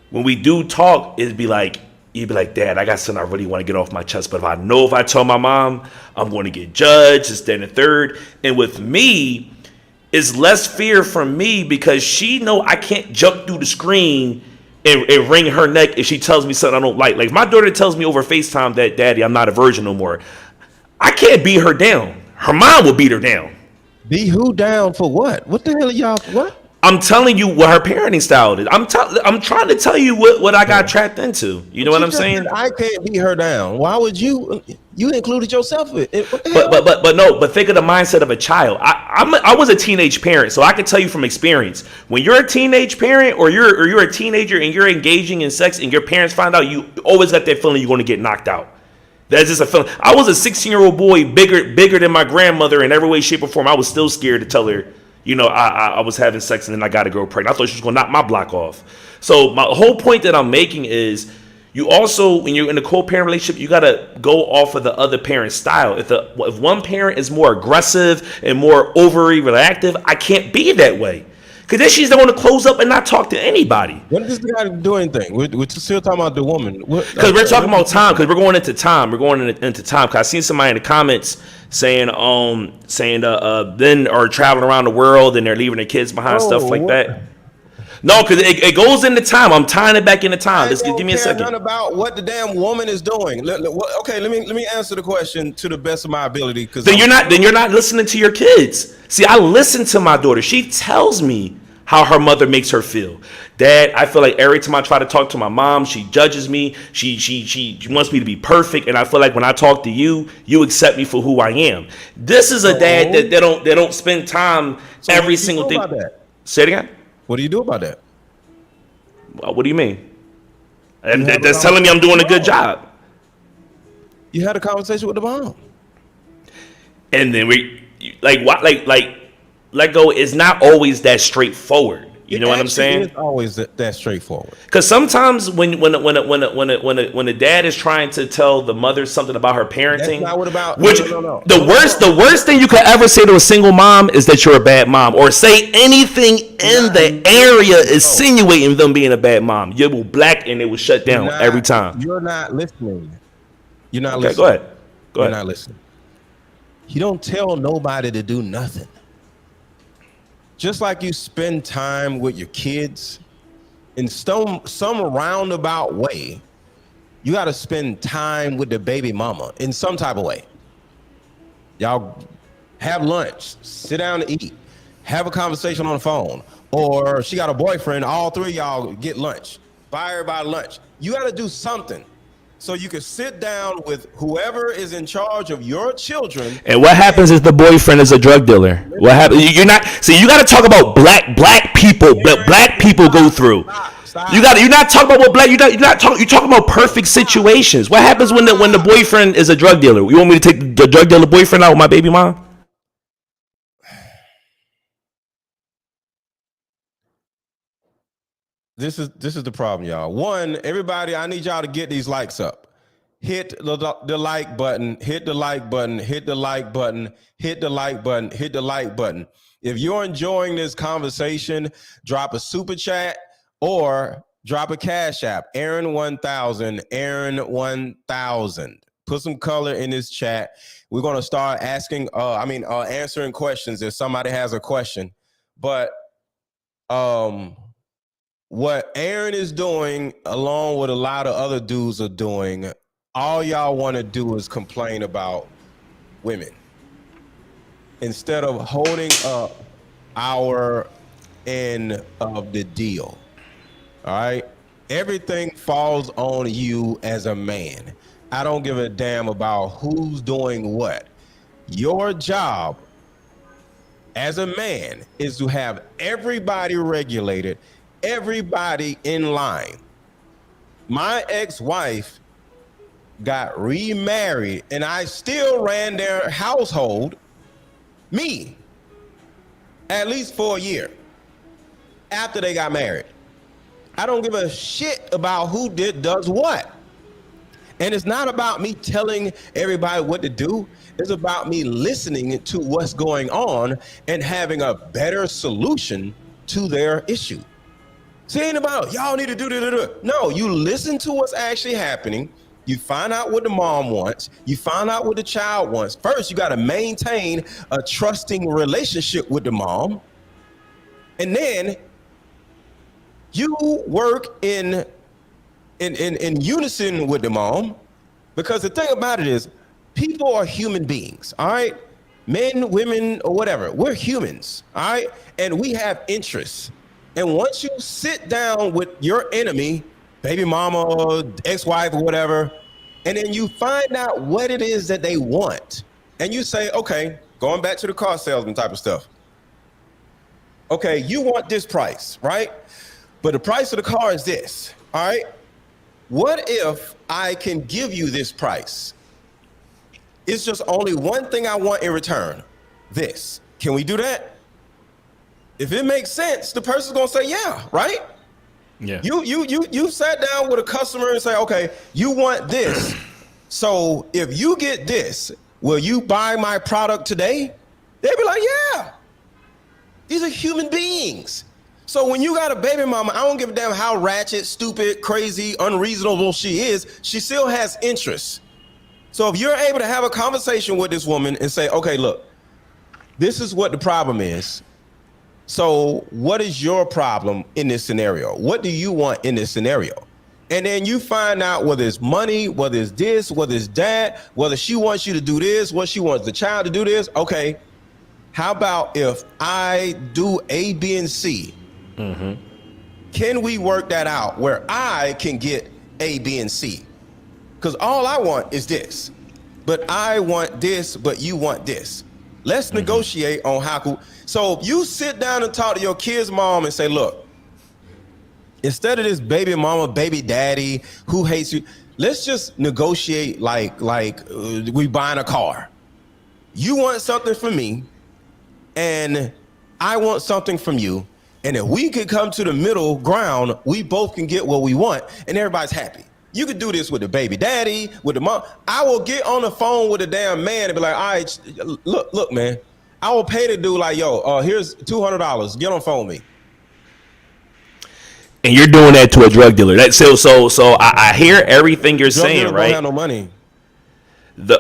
When we do talk, you'd be like, Dad, I got something I really want to get off my chest, but if I tell my mom, I'm going to get judged, it's then the third. And with me, it's less fear from me because she know I can't jump through the screen and wring her neck if she tells me something I don't like. Like if my daughter tells me over FaceTime that, Daddy, I'm not a virgin no more, I can't beat her down. Her mom will beat her down. Be who down for what? What the hell are y'all, what? I'm telling you what her parenting style is. I'm trying to tell you what I got trapped into. You know what I'm saying? I can't beat her down. Why would you included yourself in it? What the hell? But think of the mindset of a child. I was a teenage parent, so I can tell you from experience. When you're a teenage parent or you're a teenager and you're engaging in sex and your parents find out, you always got that feeling you're going to get knocked out. That's just a feeling. I was a 16-year-old boy, bigger than my grandmother in every way, shape, or form. I was still scared to tell her, you know, I was having sex and then I got a girl pregnant. I thought she was going to knock my block off. So my whole point that I'm making is, you also, when you're in a co-parent relationship, you got to go off of the other parent's style. If one parent is more aggressive and more overly reactive, I can't be that way. Because then she's going to close up and not talk to anybody. When does this guy do anything? We're still talking about the woman. Because we're talking about time. Because we're going into time. We're going into time. Because I seen somebody in the comments saying then are traveling around the world and they're leaving their kids behind, stuff like that. No, because it goes into time. I'm tying it back into time. Just give me a second. None about what the damn woman is doing. Okay, let me answer the question to the best of my ability. Because you're not listening to your kids. See, I listen to my daughter. She tells me how her mother makes her feel. Dad, I feel like every time I try to talk to my mom, she judges me. She wants me to be perfect, and I feel like when I talk to you, you accept me for who I am. This is a dad that don't spend time every single thing. Say it again. What do you do about that? What do you mean? And that's telling me I'm doing a good job. You had a conversation with the mom. And then let go is not always that straightforward. You know what I'm saying? It's always that straightforward. Because sometimes when the dad is trying to tell the mother something about her parenting, That's not what about. which No. the worst thing you could ever say to a single mom is that you're a bad mom, or say anything in the area insinuating them being a bad mom. You will black and it will shut down every time. You're not listening. You're not Okay, listening. go ahead. Go You're ahead. not listening. You don't tell nobody to do nothing. Just like you spend time with your kids, in some roundabout way, you got to spend time with the baby mama in some type of way. Y'all have lunch, sit down to eat, have a conversation on the phone, or she got a boyfriend, all three of y'all get lunch, buy everybody lunch. You got to do something so you can sit down with whoever is in charge of your children. And what happens if the boyfriend is a drug dealer? What happens? You're not. See, you got to talk about black people. Black people go through. Stop. You're not talking about what black. You're talking about perfect situations. What happens when the boyfriend is a drug dealer? You want me to take the drug dealer boyfriend out with my baby mom? This is the problem, y'all. One, everybody, I need y'all to get these likes up. Hit the like button, hit the like button, hit the like button, hit the like button, hit the like button. If you're enjoying this conversation, drop a super chat or drop a cash app. Aaron 1000, Aaron 1000. Put some color in this chat. We're gonna start answering questions if somebody has a question. But what Aaron is doing, along with a lot of other dudes are doing, all y'all want to do is complain about women instead of holding up our end of the deal. All right? Everything falls on you as a man. I don't give a damn about who's doing what. Your job as a man is to have everybody regulated, everybody in line. My ex-wife got remarried and I still ran their household, me, at least for a year after they got married. I don't give a shit about who does what. And it's not about me telling everybody what to do. It's about me listening to what's going on and having a better solution to their issue. See, ain't about y'all need to do this. No, you listen to what's actually happening. You find out what the mom wants. You find out what the child wants. First, you got to maintain a trusting relationship with the mom. And then you work in unison with the mom. Because the thing about it is, people are human beings, all right? Men, women, or whatever. We're humans, all right? And we have interests. And once you sit down with your enemy, baby mama or ex-wife or whatever, and then you find out what it is that they want, and you say, okay, going back to the car salesman type of stuff. Okay, you want this price, right? But the price of the car is this, all right? What if I can give you this price? It's just only one thing I want in return, this. Can we do that? If it makes sense, the person's gonna say, yeah, right? Yeah. You sat down with a customer and say, okay, you want this. So if you get this, will you buy my product today? They'd be like, yeah. These are human beings. So when you got a baby mama, I don't give a damn how ratchet, stupid, crazy, unreasonable she is, she still has interests. So if you're able to have a conversation with this woman and say, okay, look, this is what the problem is. So what is your problem in this scenario? What do you want in this scenario? And then you find out whether it's money, whether it's this, whether it's that, whether she wants you to do this, what she wants the child to do this. Okay, how about if I do A, B, and C? Mm-hmm. Can we work that out where I can get A, B, and C? Because all I want is this, but I want this, but you want this. Let's negotiate on how cool. So you sit down and talk to your kid's mom and say, look, instead of this baby mama, baby daddy who hates you, let's just negotiate like we buying a car. You want something from me and I want something from you. And if we could come to the middle ground, we both can get what we want and everybody's happy. You could do this with the baby daddy, with the mom. I will get on the phone with a damn man and be like, all right, look, man. I will pay the dude like, yo, here's $200. Get on the phone with me. And you're doing that to a drug dealer. So I hear everything you're Drug saying, dealers right? don't have no money.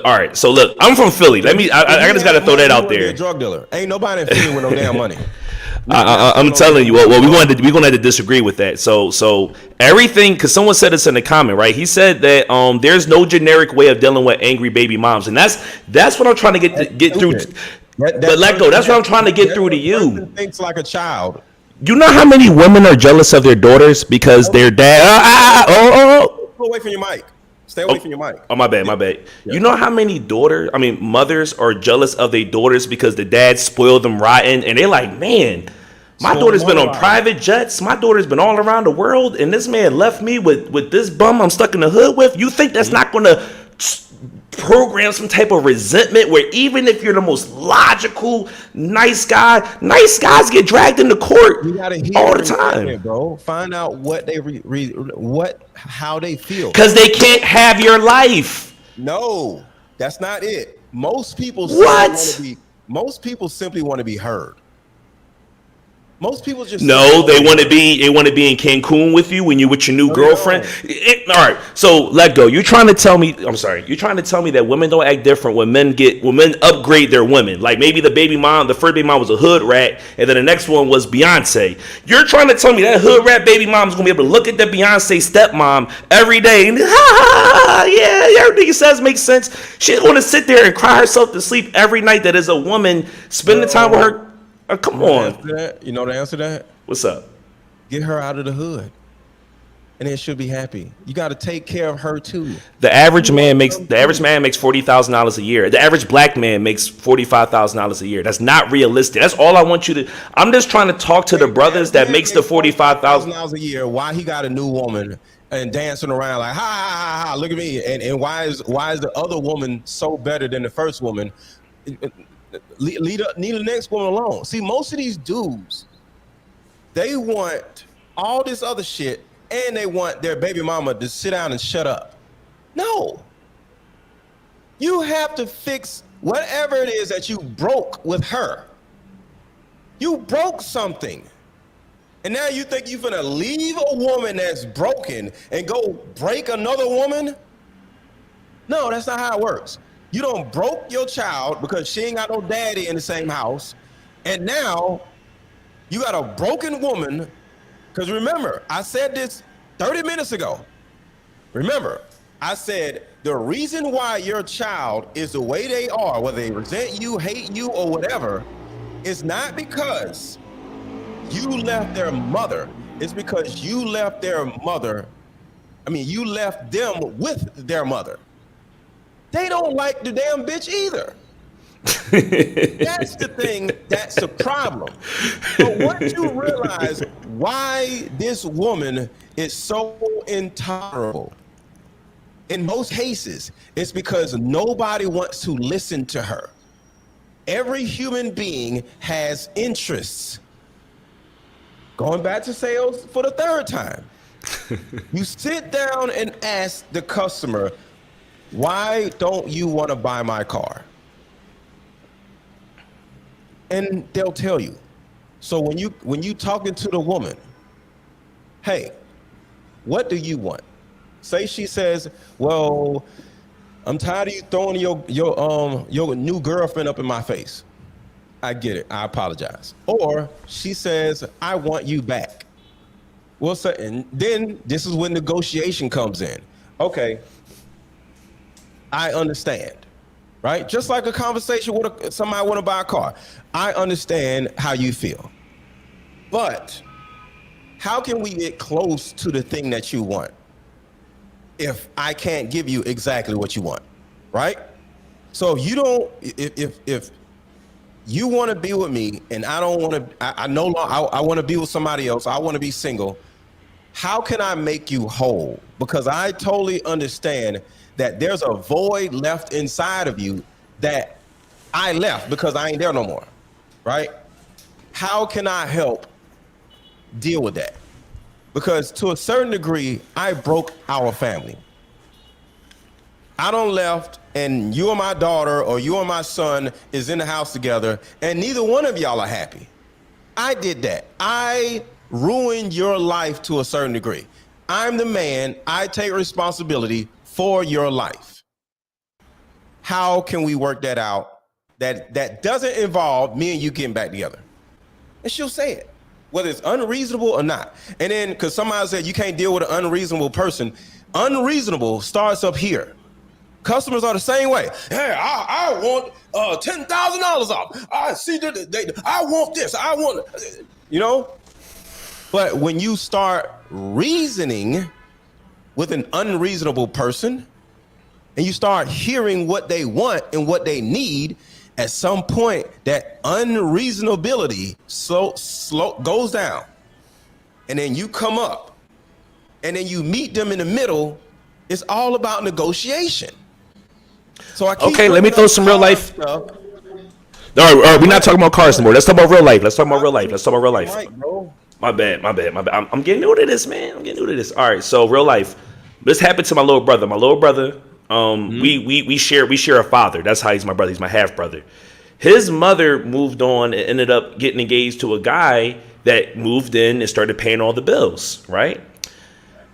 All right. So look, I'm from Philly. I just got to throw that out there. A drug dealer. Ain't nobody in Philly with no damn money. I'm telling you. Well, we're gonna have to disagree with that. So everything, because someone said this in the comment, right? He said that there's no generic way of dealing with angry baby moms, and that's what I'm trying to get through. But let go. That's what I'm trying to get through to you. Thinks like a child. You know how many women are jealous of their daughters because their dad? Go away from your mic. Stay away from your mic. Oh, my bad. Yeah. You know how many mothers are jealous of their daughters because the dad spoiled them rotten, and they're like, man, my daughter's been on private jets. My daughter's been all around the world, and this man left me with this bum I'm stuck in the hood with. You think that's not going to program some type of resentment where even if you're the most logical, nice guys get dragged into court all the time, bro. Find out what they how they feel. Because they can't have your life. No, that's not it. Most people simply want to be heard. Most people just they want to be in Cancun with you when you're with your new girlfriend. All right, so let go. You're trying to tell me that women don't act different when men upgrade their women. Like maybe the first baby mom was a hood rat, and then the next one was Beyonce. You're trying to tell me that hood rat baby mom is gonna be able to look at the Beyonce stepmom every day and yeah, everything he says makes sense. She's gonna sit there and cry herself to sleep every night. That is a woman spending time with her. Come on. You know the answer to that? What's up? Get her out of the hood. And then she'll be happy. You got to take care of her too. The average man makes $40,000 a year. The average black man makes $45,000 a year. That's not realistic. That's all I want you to. I'm just trying to talk to the brothers that makes the $45,000 a year. Why he got a new woman and dancing around like ha ha ha ha? Look at me. And why is the other woman so better than the first woman? Leave the next woman alone. See, most of these dudes, they want all this other shit, and they want their baby mama to sit down and shut up. No. You have to fix whatever it is that you broke with her. You broke something. And now you think you're gonna leave a woman that's broken and go break another woman? No, that's not how it works. You don't broke your child because she ain't got no daddy in the same house. And now you got a broken woman. Because remember, I said this 30 minutes ago. Remember, I said the reason why your child is the way they are, whether they resent you, hate you, or whatever, is not because you left their mother. It's because you left their mother. You left them with their mother. They don't like the damn bitch either. That's the thing. That's the problem. But once you realize why this woman is so intolerable, in most cases, it's because nobody wants to listen to her. Every human being has interests. Going back to sales for the third time. You sit down and ask the customer, why don't you want to buy my car? And they'll tell you. So when you talking to the woman, hey, what do you want? Say she says, well, I'm tired of you throwing your new girlfriend up in my face. I get it. I apologize. Or she says, I want you back. Well, so, and then this is when negotiation comes in. Okay, I understand, right? Just like a conversation with somebody want to buy a car. I understand how you feel. But how can we get close to the thing that you want if I can't give you exactly what you want, right? So if you don't, if you want to be with me and I don't want to, I no longer, I want to be with somebody else, I want to be single, how can I make you whole? Because I totally understand that there's a void left inside of you that I left because I ain't there no more, right? How can I help deal with that. Because to a certain degree, I broke our family. I don't left and you and my daughter or you and my son is in the house together and neither one of y'all are happy. I did that. I ruined your life to a certain degree. I'm the man. I take responsibility for your life. How can we work that out? That doesn't involve me and you getting back together. And she'll say it, whether it's unreasonable or not. And then, because somebody said you can't deal with an unreasonable person, unreasonable starts up here. Customers are the same way. Hey, I want $10,000 off. I see that I want this. I want, you know. But when you start reasoning with an unreasonable person, and you start hearing what they want and what they need, at some point that unreasonability slow goes down, and then you come up, and then you meet them in the middle. It's all about negotiation. So I keep okay, let me throw some real life. stuff. All right, we're not talking about cars anymore. Let's talk about real life. Let's talk about real life. Right, bro. My bad. I'm getting new to this, man. All right, so real life. This happened to my little brother. We share a father. That's how he's my brother. He's my half brother. His mother moved on and ended up getting engaged to a guy that moved in and started paying all the bills, right?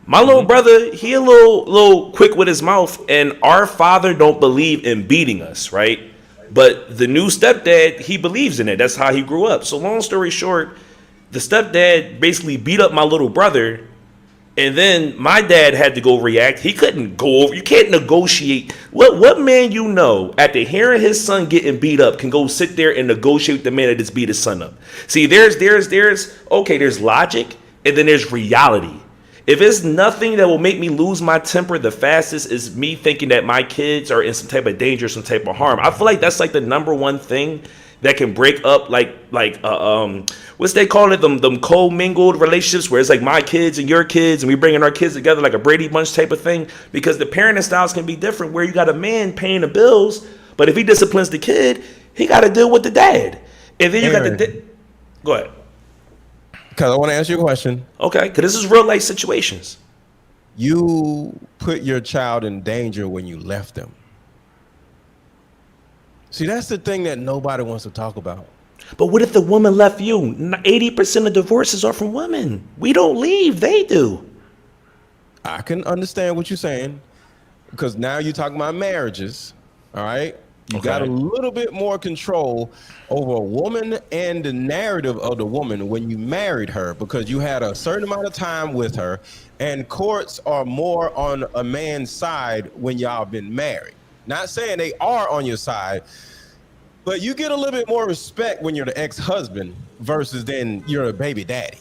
My little brother, he a little quick with his mouth, and our father don't believe in beating us, right? But the new stepdad, he believes in it. That's how he grew up. So long story short, the stepdad basically beat up my little brother, and then my dad had to go react. He couldn't go over. You can't negotiate. What man you know, after hearing his son getting beat up, can go sit there and negotiate with the man that just beat his son up? See, there's logic, and then there's reality. If it's nothing that will make me lose my temper the fastest is me thinking that my kids are in some type of danger, some type of harm. I feel like that's like the number one thing that can break up what's they call it, them co-mingled relationships where it's like my kids and your kids and we bringing our kids together like a Brady Bunch type of thing, because the parenting styles can be different where you got a man paying the bills, but if he disciplines the kid, he got to deal with the dad. And then you got go ahead. Because I want to answer your question. Okay, because this is real life situations. You put your child in danger when you left them. See, that's the thing that nobody wants to talk about. But what if the woman left you? 80% of divorces are from women. We don't leave, they do. I can understand what you're saying, because now you're talking about marriages, all right? You got a little bit more control over a woman and the narrative of the woman when you married her, because you had a certain amount of time with her, and courts are more on a man's side when y'all been married. Not saying they are on your side, but you get a little bit more respect when you're the ex-husband versus then you're a baby daddy.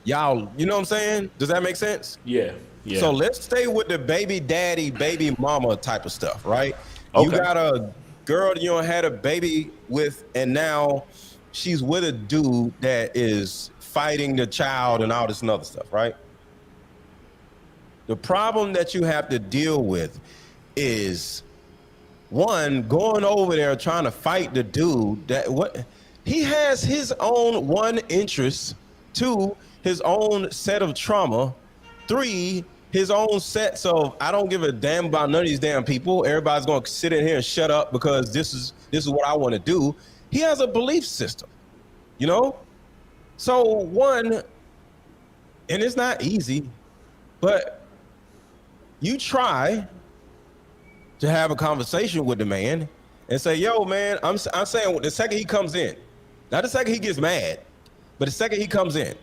Y'all, you know what I'm saying? Does that make sense? Yeah. So let's stay with the baby daddy, baby mama type of stuff, right? Okay. You got a girl that you don't had a baby with, and now she's with a dude that is fighting the child and all this and other stuff, right? The problem that you have to deal with is, one, going over there trying to fight the dude that he has his own one interest, two, his own set of trauma, three, his own sets of I don't give a damn about none of these damn people. Everybody's gonna sit in here and shut up because this is what I want to do. He has a belief system, you know? So one, and it's not easy, but you try to have a conversation with the man and say, yo, man, I'm saying the second he comes in, not the second he gets mad, but the second he comes in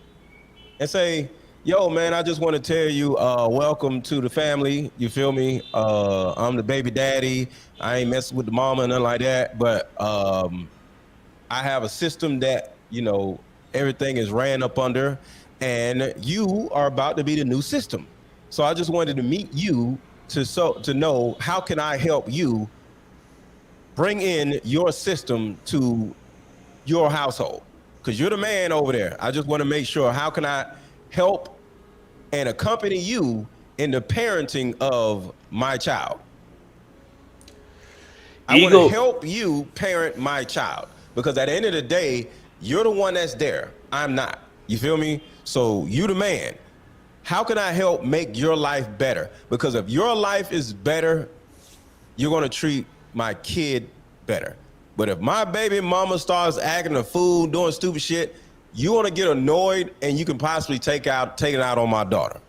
and say, yo, man, I just want to tell you, welcome to the family. You feel me? I'm the baby daddy. I ain't messing with the mama and nothing like that. But I have a system that, you know, everything is ran up under, and you are about to be the new system. So I just wanted to meet you to know how can I help you bring in your system to your household, because you're the man over there. I just want to make sure, how can I help and accompany you in the parenting of my child? I want to help you parent my child, because at the end of the day, you're the one that's there. I'm not. You feel me? So you the man. How can I help make your life better? Because if your life is better, you're going to treat my kid better. But if my baby mama starts acting a fool, doing stupid shit, you want to get annoyed and you can possibly take it out on my daughter.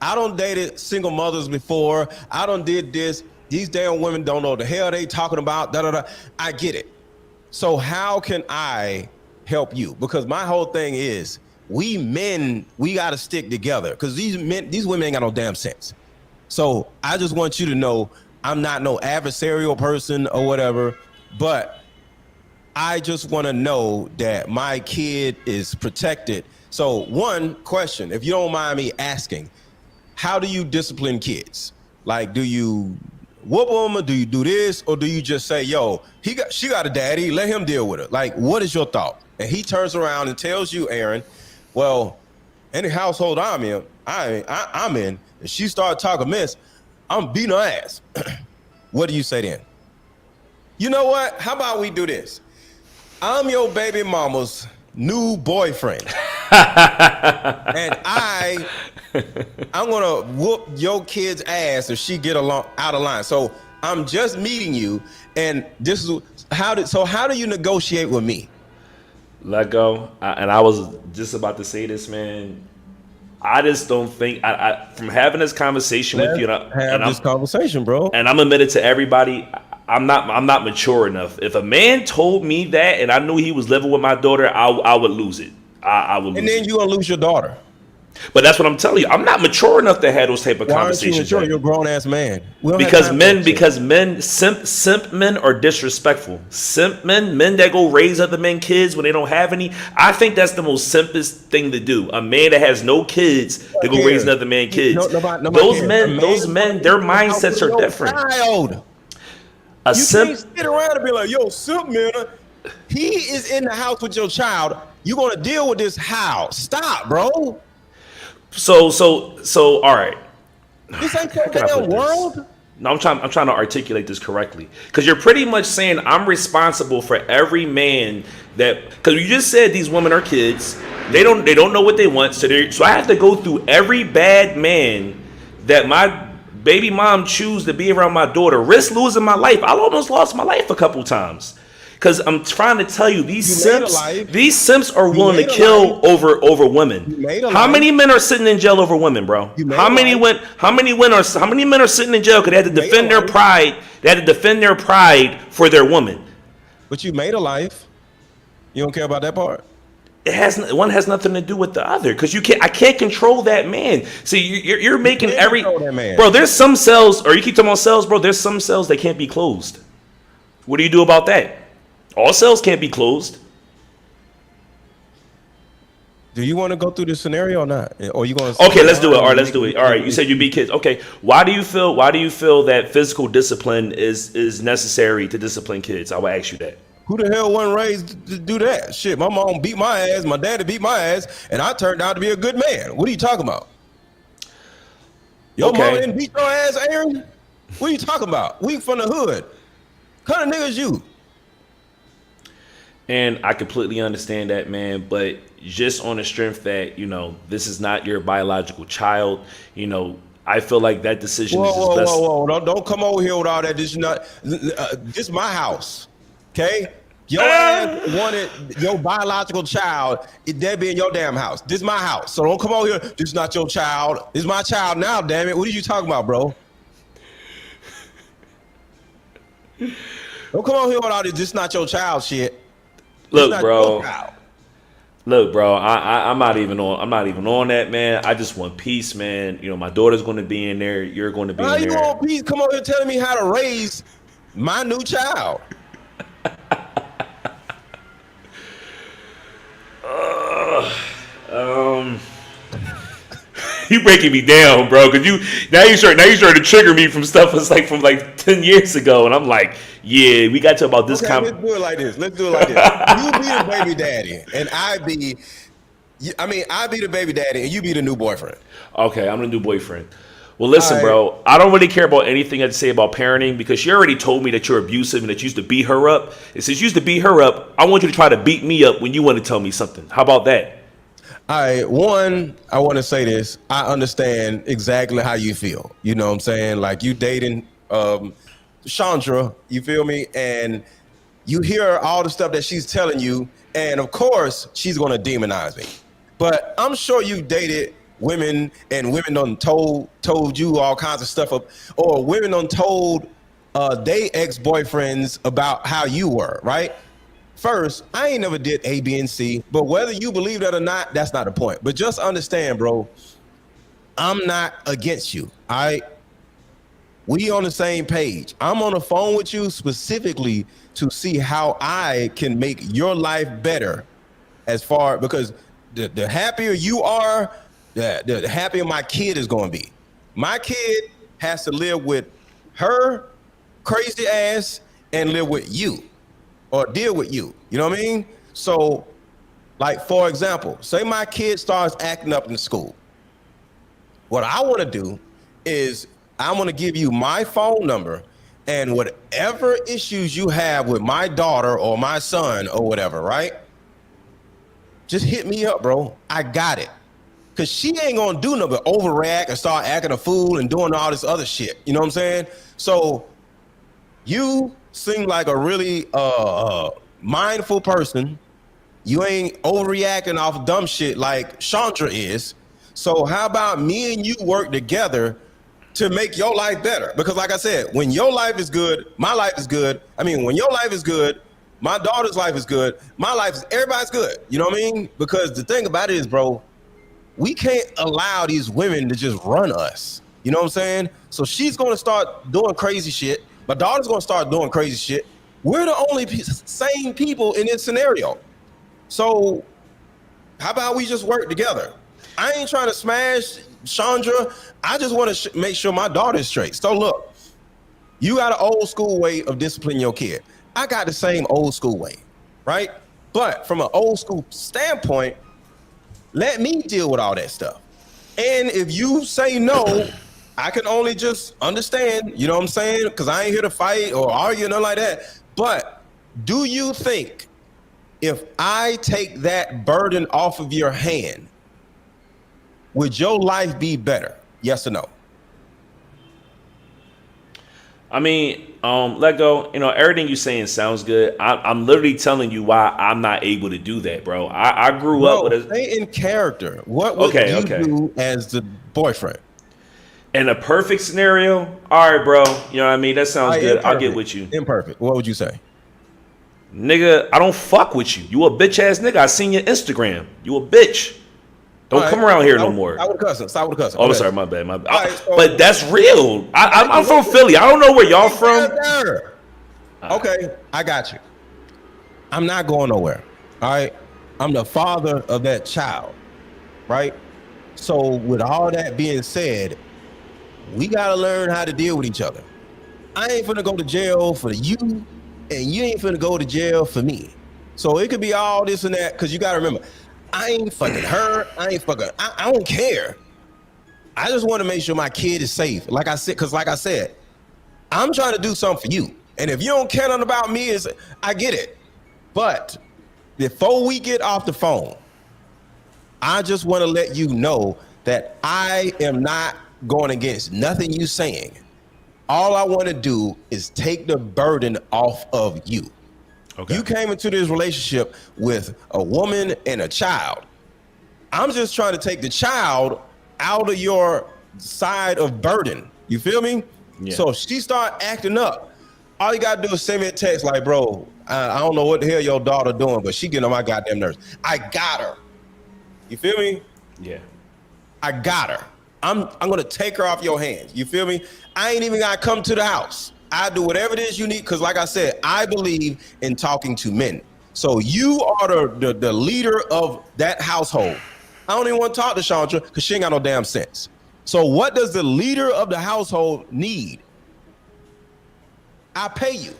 I done dated single mothers before. I done did this. These damn women don't know what the hell they talking about. I get it. So how can I help you? Because my whole thing is, we men, we got to stick together because these women ain't got no damn sense. So I just want you to know I'm not no adversarial person or whatever, but I just want to know that my kid is protected. So one question, if you don't mind me asking, how do you discipline kids? Like, do you whoop them, or do you do this, or do you just say, yo, she got a daddy, let him deal with it? Like, what is your thought? And he turns around and tells you, Aaron, well, any household I'm in, and she started talking mess, I'm beating her ass. What do you say then? You know what? How about we do this? I'm your baby mama's new boyfriend. And I'm gonna whoop your kid's ass if she get out of line. So I'm just meeting you, and this is how do you negotiate with me? Let go. And I was just about to say this, man. I just don't think I from having this conversation with you, conversation, bro. And I'm admitted to everybody, I'm not mature enough. If a man told me that and I knew he was living with my daughter, I would lose it. I would lose it. And then you're gonna lose your daughter. But that's what I'm telling you. I'm not mature enough to have those type of conversations. Aren't you mature? You're a grown ass man. Because men, simp men are disrespectful. Simp men that go raise other men kids when they don't have any. I think that's the most simplest thing to do. A man that has no kids to go raise another man kids. Those men, their mindsets are different. Child. You can't sit around and be like, yo, simp man, he is in the house with your child. You're gonna deal with this how? Stop, bro. So, all right. This ain't your damn world. No, I'm trying to articulate this correctly, because you're pretty much saying I'm responsible for every man that, because you just said these women are kids. They don't know what they want, so I have to go through every bad man that my baby mom choose to be around my daughter, risk losing my life. I almost lost my life a couple times. Because I'm trying to tell you, these simps are willing to kill over women. How many men are sitting in jail over women, bro? How many men are sitting in jail because they had to defend their pride? They had to defend their pride for their woman. But you made a life. You don't care about that part. One has nothing to do with the other, because I can't control that man. See, you're making bro. There's some cells, or you keep talking about cells, bro. There's some cells that can't be closed. What do you do about that? All cells can't be closed. Do you want to go through this scenario or not? Or you going? Okay, let's do it. All right, let's do it. All right, you said you beat kids. Okay, why do you feel that physical discipline is necessary to discipline kids? I will ask you that. Who the hell wasn't raised to do that? Shit, my mom beat my ass, my daddy beat my ass, and I turned out to be a good man. What are you talking about? Your mom didn't beat your ass, Aaron? What are you talking about? We from the hood. What kind of niggas you? And I completely understand that, man, but just on the strength that, this is not your biological child, I feel like that decision is just best. Whoa. Don't come over here with all that. This is my house, okay? Your ass wanted your biological child, that be in your damn house. This is my house, so don't come over here. This is not your child. This is my child now, damn it. What are you talking about, bro? Don't come over here with all this is not your child shit. Look, bro. I'm not even on that, man. I just want peace, man. My daughter's going to be in there. You're going to be in there. You want peace? Come over here telling me how to raise my new child. You breaking me down, bro. Because you started to trigger me from stuff that's from 10 years ago, and I'm like, yeah, we got to about this. Let's do it like this. You be the baby daddy, and I be the baby daddy, and you be the new boyfriend. Okay, I'm the new boyfriend. Well, listen, bro, I don't really care about anything I have to say about parenting, because she already told me that you're abusive and that you used to beat her up. And since you used to beat her up, I want you to try to beat me up when you want to tell me something. How about that? All right, one, I want to say this. I understand exactly how you feel. You know what I'm saying? Like you dating Chandra, you feel me? And you hear all the stuff that she's telling you, and of course she's gonna demonize me. But I'm sure you dated women, and women done told you all kinds of stuff up, or women done told they ex-boyfriends about how you were, right? First, I ain't never did A, B, and C, but whether you believe that or not, that's not the point. But just understand, bro, I'm not against you. All right. We on the same page. I'm on the phone with you specifically to see how I can make your life better, as far, because the happier you are, the happier my kid is going to be. My kid has to live with her crazy ass and live with you, or deal with you. You know what I mean? So, like, for example, say my kid starts acting up in school. What I want to do is I want to give you my phone number, and whatever issues you have with my daughter or my son or whatever, right? Just hit me up, bro. I got it. Because she ain't going to do nothing but overreact and start acting a fool and doing all this other shit. You know what I'm saying? So you seem like a really mindful person. You ain't overreacting off dumb shit like Chandra is. So how about me and you work together to make your life better? Because like I said, when your life is good, my life is good. I mean, when your life is good, my daughter's life is good. My life is, everybody's good. You know what I mean? Because the thing about it is, bro, we can't allow these women to just run us. You know what I'm saying? So she's going to start doing crazy shit. My daughter's going to start doing crazy shit. We're the only sane people in this scenario. So how about we just work together? I ain't trying to smash Chandra. I just want to make sure my daughter's straight. So look, you got an old school way of disciplining your kid. I got the same old school way, right? But from an old school standpoint, let me deal with all that stuff. And if you say no, I can only just understand, you know what I'm saying? Because I ain't here to fight or argue, nothing like that. But do you think if I take that burden off of your hand, would your life be better? Yes or no? I mean, let go. You know, everything you're saying sounds good. I'm literally telling you why I'm not able to do that, bro. I grew up with a. Stay in character. What would you do as the boyfriend? In a perfect scenario, all right, bro. You know what I mean? That sounds good. I'll get with you. Imperfect. What would you say? Nigga, I don't fuck with you. You a bitch ass nigga. I seen your Instagram. You a bitch. Don't come around here no more. I would cuss. Stop with the cussing. Oh, okay. Sorry, my bad. But that's real. I'm from Philly. I don't know where y'all from. Okay, I got you. I'm not going nowhere. All right. I'm the father of that child. Right. So with all that being said, we gotta learn how to deal with each other. I ain't finna go to jail for you, and you ain't finna go to jail for me. So it could be all this and that, because you gotta remember, I ain't fucking her. I don't care. I just want to make sure my kid is safe. Like I said, because like I said, I'm trying to do something for you. And if you don't care nothing about me, I get it. But before we get off the phone, I just want to let you know that I am not going against nothing you saying. All I want to do is take the burden off of you. Okay. You came into this relationship with a woman and a child. I'm just trying to take the child out of your side of burden. You feel me? Yeah. So if she start acting up, all you gotta do is send me a text like, bro, I don't know what the hell your daughter doing, but she getting on my goddamn nerves. I got her. You feel me? Yeah. I got her. I'm gonna take her off your hands. You feel me? I ain't even gotta come to the house. I do whatever it is you need, because like I said, I believe in talking to men. So you are the leader of that household. I don't even want to talk to Chandra because she ain't got no damn sense. So what does the leader of the household need? I pay you.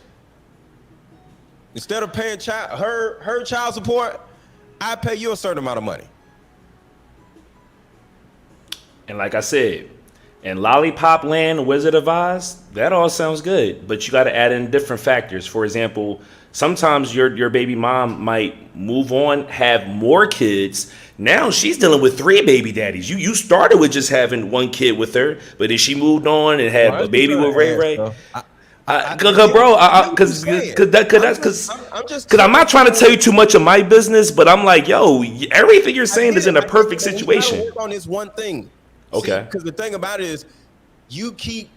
Instead of paying her child support, I pay you a certain amount of money. And like I said, And Lollipop Land, Wizard of Oz, that all sounds good, but you got to add in different factors. For example, sometimes your baby mom might move on, have more kids. Now she's dealing with 3 baby daddies. You started with just having 1 kid with her, but then she moved on and had a baby with Ray Ray. Because I'm not trying to tell you too much of my business, but I'm like, yo, everything you're saying is in a perfect situation. Work on this one thing. Okay. Because the thing about it is, you keep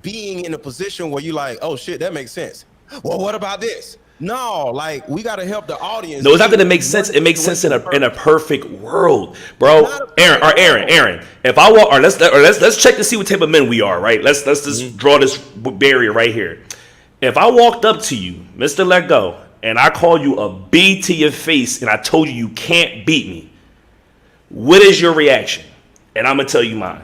being in a position where you like, oh shit, that makes sense. Well, what about this? No, like we got to help the audience. No, it's not that it makes sense. It makes sense in a perfect world, bro. Aaron. If I walk, or let's check to see what type of men we are, right? Let's just draw this barrier right here. If I walked up to you, Mr. Let Go, and I called you a B to your face, and I told you can't beat me, what is your reaction? And I'm gonna tell you mine.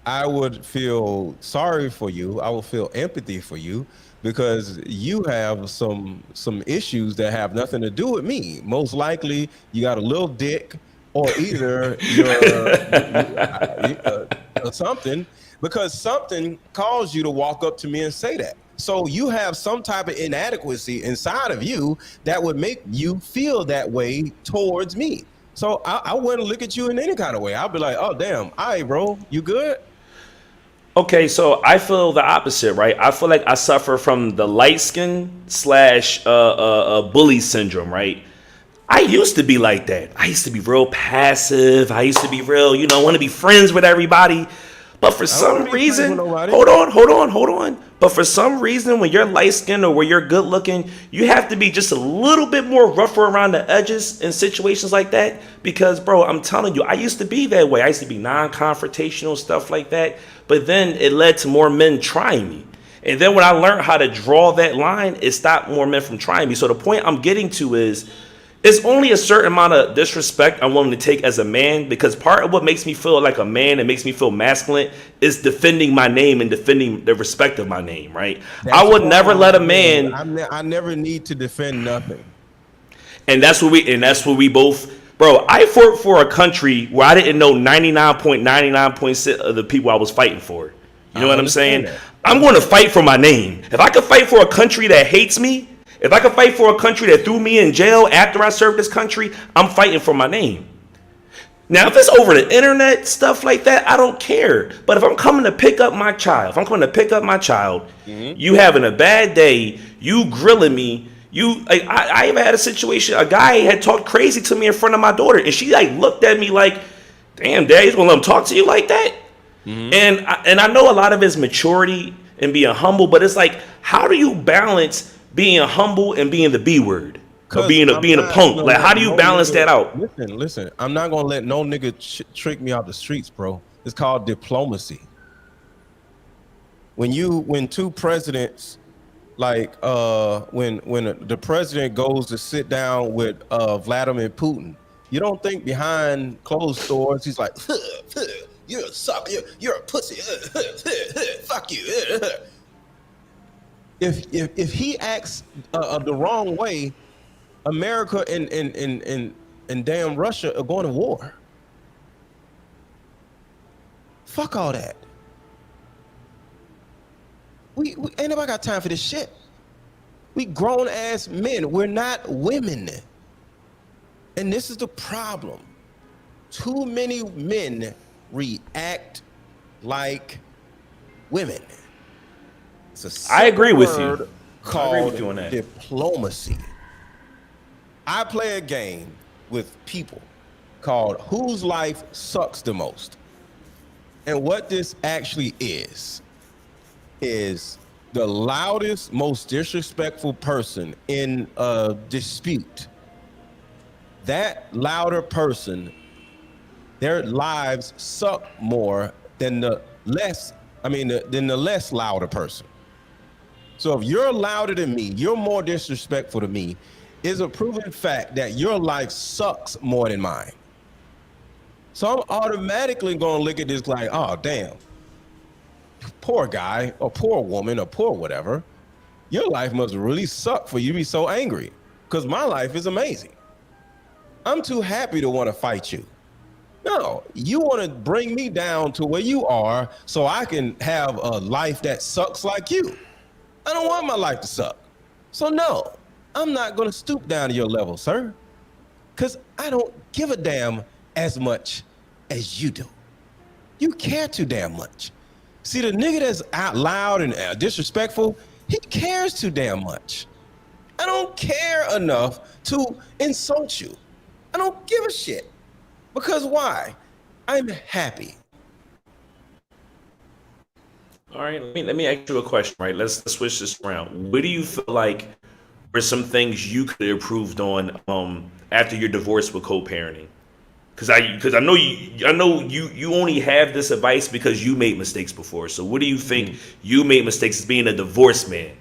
I would feel sorry for you. I would feel empathy for you because you have some issues that have nothing to do with me. Most likely, you got a little dick, or either you're something, because something caused you to walk up to me and say that. So you have some type of inadequacy inside of you that would make you feel that way towards me. So I wouldn't look at you in any kind of way. I'll be like, oh, damn. All right, bro. You good? Okay, so I feel the opposite, right? I feel like I suffer from the light skin / bully syndrome, right? I used to be like that. I used to be real passive. I used to be real, want to be friends with everybody. But for some reason, hold on. But for some reason, when you're light skinned or when you're good looking, you have to be just a little bit more rougher around the edges in situations like that. Because, bro, I'm telling you, I used to be that way. I used to be non-confrontational, stuff like that. But then it led to more men trying me. And then when I learned how to draw that line, it stopped more men from trying me. So the point I'm getting to is, it's only a certain amount of disrespect I'm willing to take as a man, because part of what makes me feel like a man and makes me feel masculine is defending my name and defending the respect of my name, right? I would never let a man. I never need to defend nothing. And that's what we both, bro. I fought for a country where I didn't know 99.99% of the people I was fighting for. You know what I'm saying? I'm going to fight for my name. If I could fight for a country that hates me, if I could fight for a country that threw me in jail after I served this country, I'm fighting for my name. Now, if it's over the internet, stuff like that, I don't care. But if I'm coming to pick up my child, you having a bad day, you grilling me, I even had a situation, a guy had talked crazy to me in front of my daughter, and she looked at me like, damn, Dad, he's gonna let him talk to you like that? And I know a lot of it's maturity and being humble, but it's like, how do you balance being humble and being the B word, or being a punk? Like, how do you balance that out? Listen. I'm not gonna let no nigga trick me out the streets, bro. It's called diplomacy. When two presidents, like when the president goes to sit down with Vladimir Putin, you don't think behind closed doors he's like, you're a sucker, you're a pussy, fuck you. If he acts the wrong way, America and damn Russia are going to war. Fuck all that. We ain't nobody got time for this shit. We grown ass men. We're not women. And this is the problem. Too many men react like women. I agree with you. Called diplomacy. I play a game with people called Whose Life Sucks the Most. And what this actually is the loudest, most disrespectful person in a dispute. That louder person, their lives suck more than the less louder person. So if you're louder than me, you're more disrespectful to me, is a proven fact that your life sucks more than mine. So I'm automatically going to look at this like, oh, damn, poor guy or poor woman or poor whatever. Your life must really suck for you to be so angry, because my life is amazing. I'm too happy to want to fight you. No, you want to bring me down to where you are so I can have a life that sucks like you. I don't want my life to suck. So no, I'm not going to stoop down to your level, sir, because I don't give a damn as much as you do. You care too damn much. See, the nigga that's out loud and disrespectful, he cares too damn much. I don't care enough to insult you. I don't give a shit. Because why? I'm happy. All right, let me ask you a question, right? Let's switch this around. What do you feel like were some things you could have improved on after your divorce with co-parenting? Because I know you only have this advice because you made mistakes before. So what do you think you made mistakes as being a divorced man?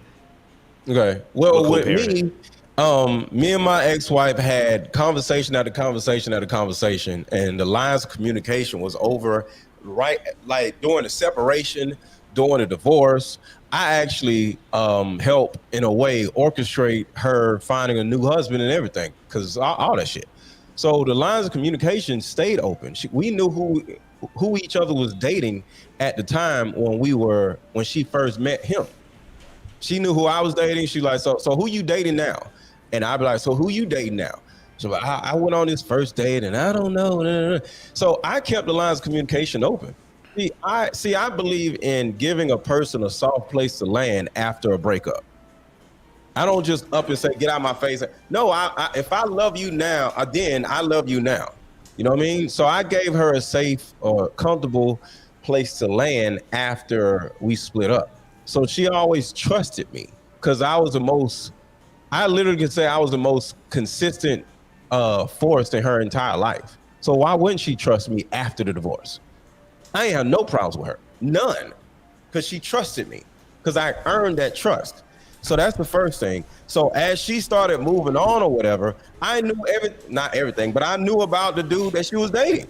Okay. Well, with me, me and my ex-wife had conversation after conversation after conversation, and the lines of communication was over right like during the separation, during the divorce. I actually helped in a way orchestrate her finding a new husband and everything, because all that shit. So the lines of communication stayed open. We knew who each other was dating at the time when she first met him. She knew who I was dating. She like, so who you dating now? And I'd be like, so who you dating now? So like, I went on this first date and I don't know. So I kept the lines of communication open. I believe in giving a person a soft place to land after a breakup. I don't just up and say, get out of my face. No, if I love you now, then I love you now. You know what I mean? So I gave her a safe or comfortable place to land after we split up. So she always trusted me because I literally could say I was the most consistent force in her entire life. So why wouldn't she trust me after the divorce? I ain't have no problems with her, none, because she trusted me, because I earned that trust. So that's the first thing. So as she started moving on or whatever, I knew not everything, but I knew about the dude that she was dating.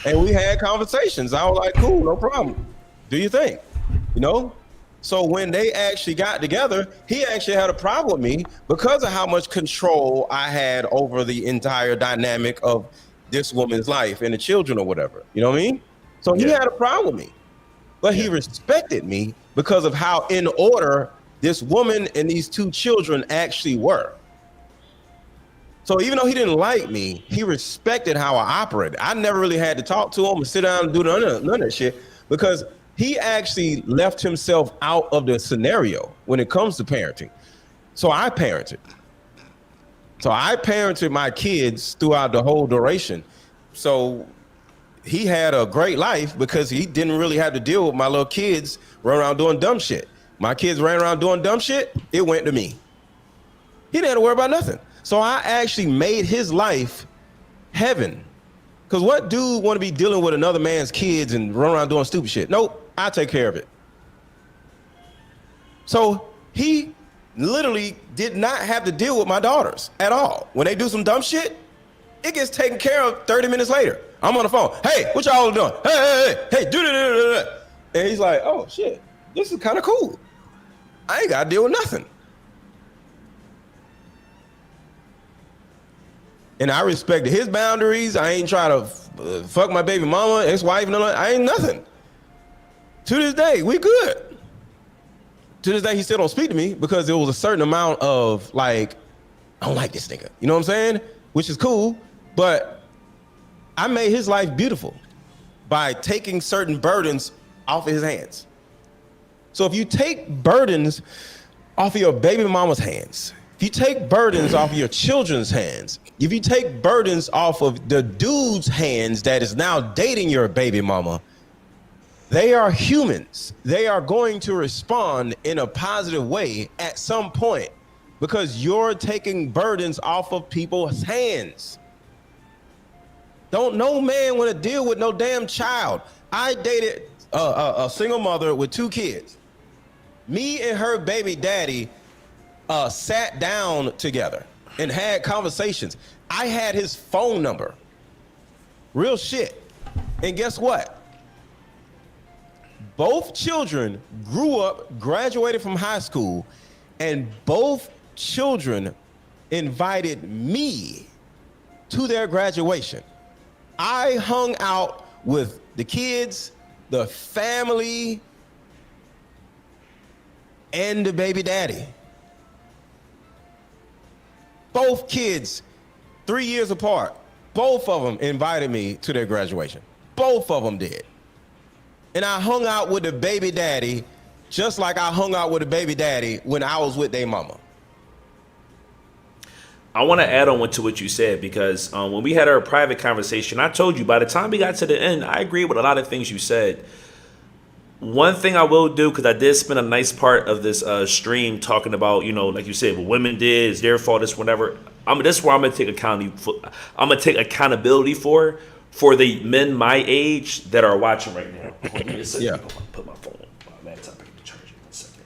And we had conversations. I was like, cool, no problem. Do you think? You know? So when they actually got together, he actually had a problem with me because of how much control I had over the entire dynamic of this woman's life and the children or whatever. You know what I mean? So he had a problem with me, but he respected me because of how in order this woman and these two children actually were. So even though he didn't like me, he respected how I operated. I never really had to talk to him and sit down and do none of that shit because he actually left himself out of the scenario when it comes to parenting. So I parented my kids throughout the whole duration. So he had a great life because he didn't really have to deal with my little kids running around doing dumb shit. My kids ran around doing dumb shit, it went to me. He didn't have to worry about nothing. So I actually made his life heaven. Because what dude want to be dealing with another man's kids and run around doing stupid shit? Nope, I take care of it. So he literally did not have to deal with my daughters at all. When they do some dumb shit, it gets taken care of 30 minutes later. I'm on the phone. Hey, what y'all doing? Hey, do that. And he's like, oh shit, this is kind of cool. I ain't got to deal with nothing. And I respected his boundaries. I ain't trying to fuck my baby mama, ex-wife, no, I ain't nothing. To this day, we good. To this day, he still don't speak to me because there was a certain amount of like, I don't like this nigga. You know what I'm saying? Which is cool, but I made his life beautiful by taking certain burdens off of his hands. So if you take burdens off of your baby mama's hands, if you take burdens off of your children's hands, if you take burdens off of the dude's hands that is now dating your baby mama, they are humans. They are going to respond in a positive way at some point because you're taking burdens off of people's hands. Don't no man want to deal with no damn child. I dated a single mother with 2 kids. Me and her baby daddy sat down together and had conversations. I had his phone number. Real shit. And guess what? Both children grew up, graduated from high school, and both children invited me to their graduation. I hung out with the kids, the family, and the baby daddy. Both kids, 3 years apart, both of them invited me to their graduation. Both of them did. And I hung out with the baby daddy just like I hung out with the baby daddy when I was with their mama. I want to add on to what you said because when we had our private conversation, I told you by the time we got to the end, I agree with a lot of things you said. One thing I will do, because I did spend a nice part of this stream talking about, like you said, what women did, it's their fault, this whatever. This is where I'm gonna take accountability for the men my age that are watching right now. Yeah. Put my phone, my laptop in the charger. 1 second.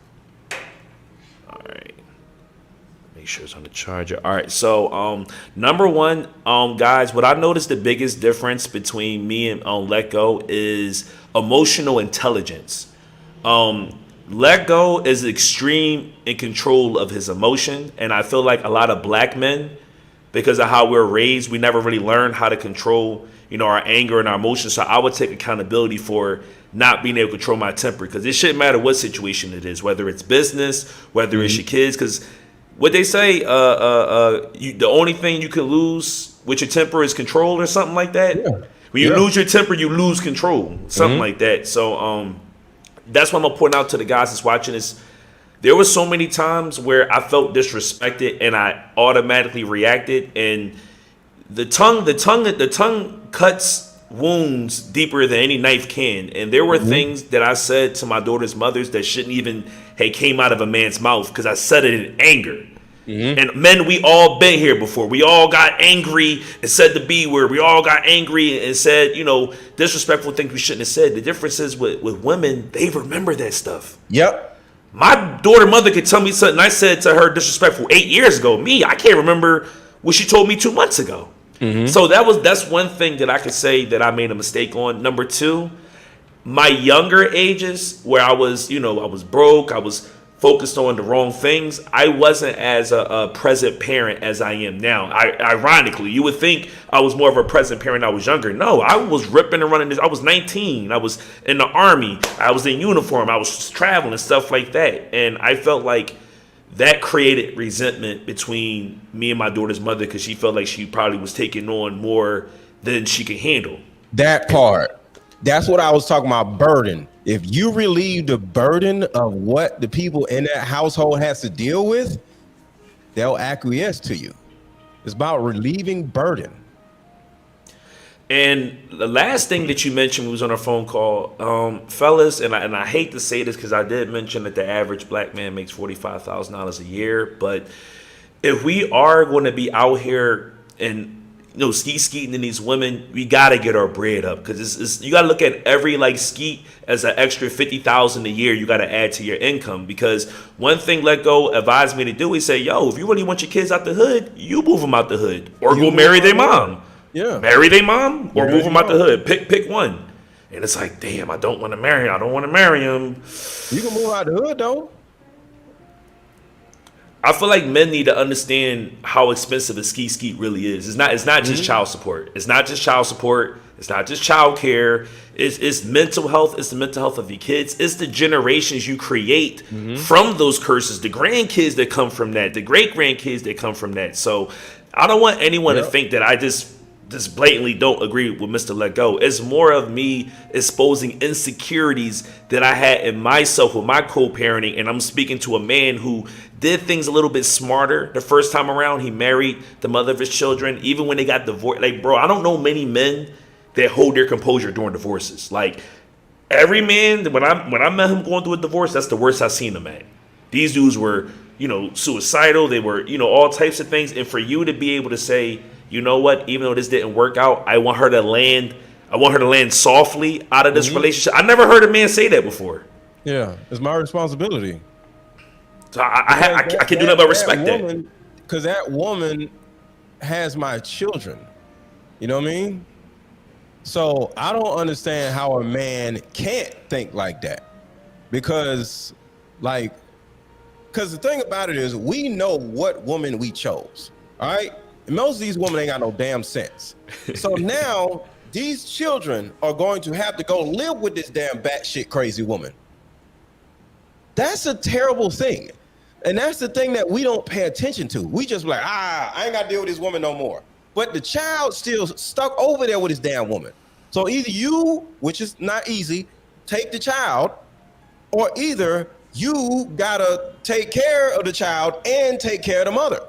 All right. Make sure it's on the charger. All right. So, number one, guys, what I noticed the biggest difference between me and Let Go is emotional intelligence. Let Go is extreme in control of his emotion, and I feel like a lot of black men, because of how we're raised, we never really learn how to control, our anger and our emotions. So I would take accountability for not being able to control my temper, because it shouldn't matter what situation it is, whether it's business, whether it's your kids, because what they say, the only thing you can lose with your temper is control or something like that. Yeah. When you lose your temper, you lose control, something like that. So that's what I'm gonna point out to the guys that's watching this. There were so many times where I felt disrespected and I automatically reacted, and the tongue cuts wounds deeper than any knife can. And there were things that I said to my daughter's mothers that shouldn't even have came out of a man's mouth because I said it in anger. And men, we all been here before. We all got angry and said the B word. We all got angry and said, disrespectful things we shouldn't have said. The difference is with women, they remember that stuff. Yep. My daughter mother could tell me something I said to her disrespectful 8 years ago. Me, I can't remember what she told me 2 months ago. So that's one thing that I could say that I made a mistake on. Number two, my younger ages where I was, I was broke, I was focused on the wrong things, I wasn't as a present parent as I am now. Ironically, you would think I was more of a present parent when I was younger. No, I was ripping and running this. I was 19. I was in the Army. I was in uniform. I was traveling and stuff like that. And I felt like that created resentment between me and my daughter's mother because she felt like she probably was taking on more than she could handle. That part. That's what I was talking about, burden. If you relieve the burden of what the people in that household has to deal with, they'll acquiesce to you. It's about relieving burden. And the last thing that you mentioned was on our phone call, fellas, and I hate to say this because I did mention that the average black man makes $45,000 a year, but if we are going to be out here and skeeting in these women, we got to get our bread up because you got to look at every skeet as an extra $50,000 a year you got to add to your income. Because one thing Let Go advised me to do is say, if you really want your kids out the hood, you move them out the hood or go marry their mom. Yeah, marry their mom or move them out the hood. Pick one. And it's like, damn, I don't want to marry him. You can move out the hood though. I feel like men need to understand how expensive a skeet really is. It's not just child support. It's not just child support. It's not just child care. It's mental health. It's the mental health of your kids. It's the generations you create from those curses. The grandkids that come from that. The great grandkids that come from that. So I don't want anyone to think that I just blatantly don't agree with Mr. Let Go. It's more of me exposing insecurities that I had in myself with my co-parenting, and I'm speaking to a man who did things a little bit smarter the first time around. He married the mother of his children, even when they got divorced. Bro, I don't know many men that hold their composure during divorces. Every man, when I met him going through a divorce, that's the worst I've seen him at. These dudes were, suicidal. They were, all types of things. And for you to be able to say, you know what, even though this didn't work out, I want her to land softly out of this relationship. I never heard a man say that before. Yeah, it's my responsibility. So I can do nothing but respect that. Because that woman has my children. You know what I mean? So I don't understand how a man can't think like that. Because the thing about it is we know what woman we chose. All right? Most of these women ain't got no damn sense. So now these children are going to have to go live with this damn batshit crazy woman. That's a terrible thing. And that's the thing that we don't pay attention to. We just like, I ain't got to deal with this woman no more. But the child still stuck over there with his damn woman. So either you, which is not easy, take the child, or either you gotta take care of the child and take care of the mother.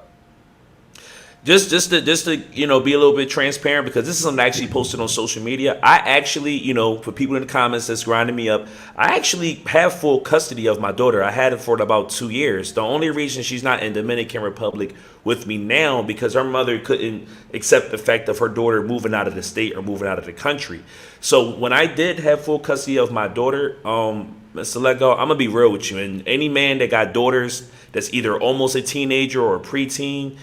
Just to you know, be a little bit transparent, because this is something I actually posted on social media. I actually, you know, for people in the comments that's grinding me up, I actually have full custody of my daughter. I had it for about 2 years. The only reason she's not in Dominican Republic with me now because her mother couldn't accept the fact of her daughter moving out of the state or moving out of the country. So when I did have full custody of my daughter, Mr. Lego, I'm gonna be real with you, and any man that got daughters that's either almost a teenager or a preteen,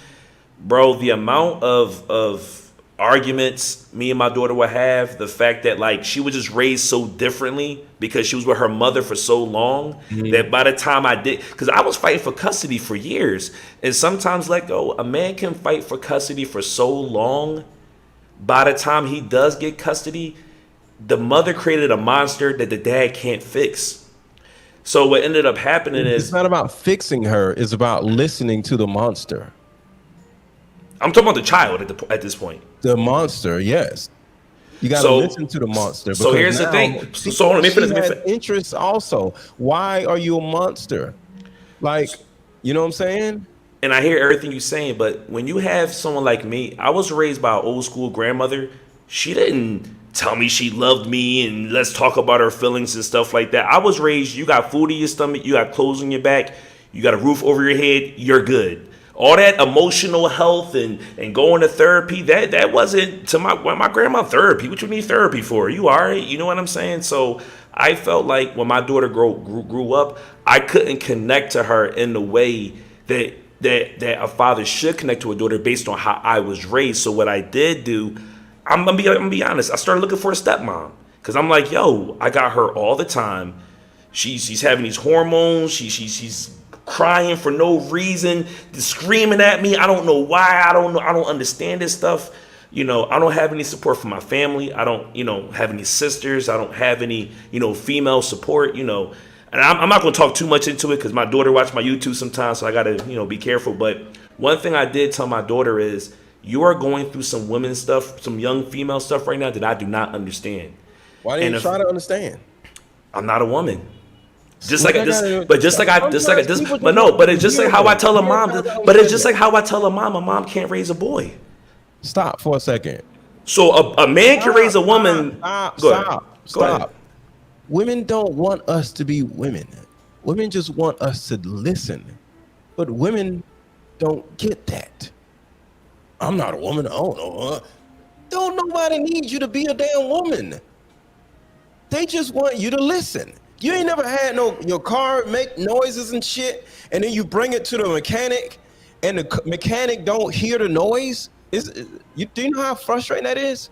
bro, the amount of arguments me and my daughter would have, the fact that like she was just raised so differently because she was with her mother for so long, that by the time I did, because I was fighting for custody for years, and sometimes let go, a man can fight for custody for so long, by the time he does get custody, the mother created a monster that the dad can't fix. So what ended up happening is, it's not about fixing her, it's about listening to the monster. I'm talking about the child at this point. The monster, yes. You got to listen to the monster. So here's the thing. So hold on, let me finish. Interests also. Why are you a monster? Like, you know what I'm saying? And I hear everything you're saying, but when you have someone like me, I was raised by an old school grandmother. She didn't tell me she loved me and let's talk about her feelings and stuff like that. I was raised, you got food in your stomach, you got clothes on your back, you got a roof over your head, you're good. All that emotional health and going to therapy, that wasn't to my grandma. Therapy, what you need therapy for? You all right? You know what I'm saying? So I felt like when my daughter grew up, I couldn't connect to her in the way that a father should connect to a daughter based on how I was raised. So what I did do, I'm gonna be honest, I started looking for a stepmom, because I'm like, yo, I got her all the time. She's having these hormones. She's crying for no reason, screaming at me. I don't know why. I don't understand this stuff. You know, I don't have any support from my family. I don't, have any sisters. I don't have any, female support, And I'm not going to talk too much into it because my daughter watches my YouTube sometimes, so I got to, be careful. But one thing I did tell my daughter is, you are going through some women's stuff, some young female stuff right now that I do not understand. Why didn't you try to understand? I'm not a woman. It's just like how I tell a mom. But it's just like how I tell a mom can't raise a boy. Stop for a second. So a man can raise a woman. Stop. Women don't want us to be women. Women just want us to listen. But women don't get that. I'm not a woman. I don't know. Don't nobody need you to be a damn woman. They just want you to listen. You ain't never had your car make noises and shit, and then you bring it to the mechanic, and the mechanic don't hear the noise. Do you know how frustrating that is?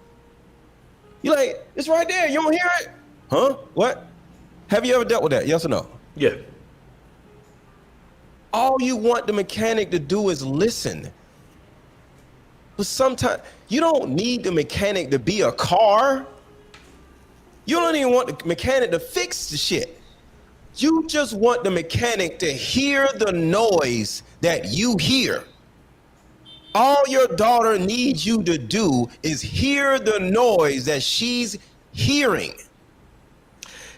You're like, it's right there. You don't hear it? Huh? What? Have you ever dealt with that? Yes or no? Yeah. All you want the mechanic to do is listen. But sometimes you don't need the mechanic to be a car. You don't even want the mechanic to fix the shit. You just want the mechanic to hear the noise that you hear. All your daughter needs you to do is hear the noise that she's hearing.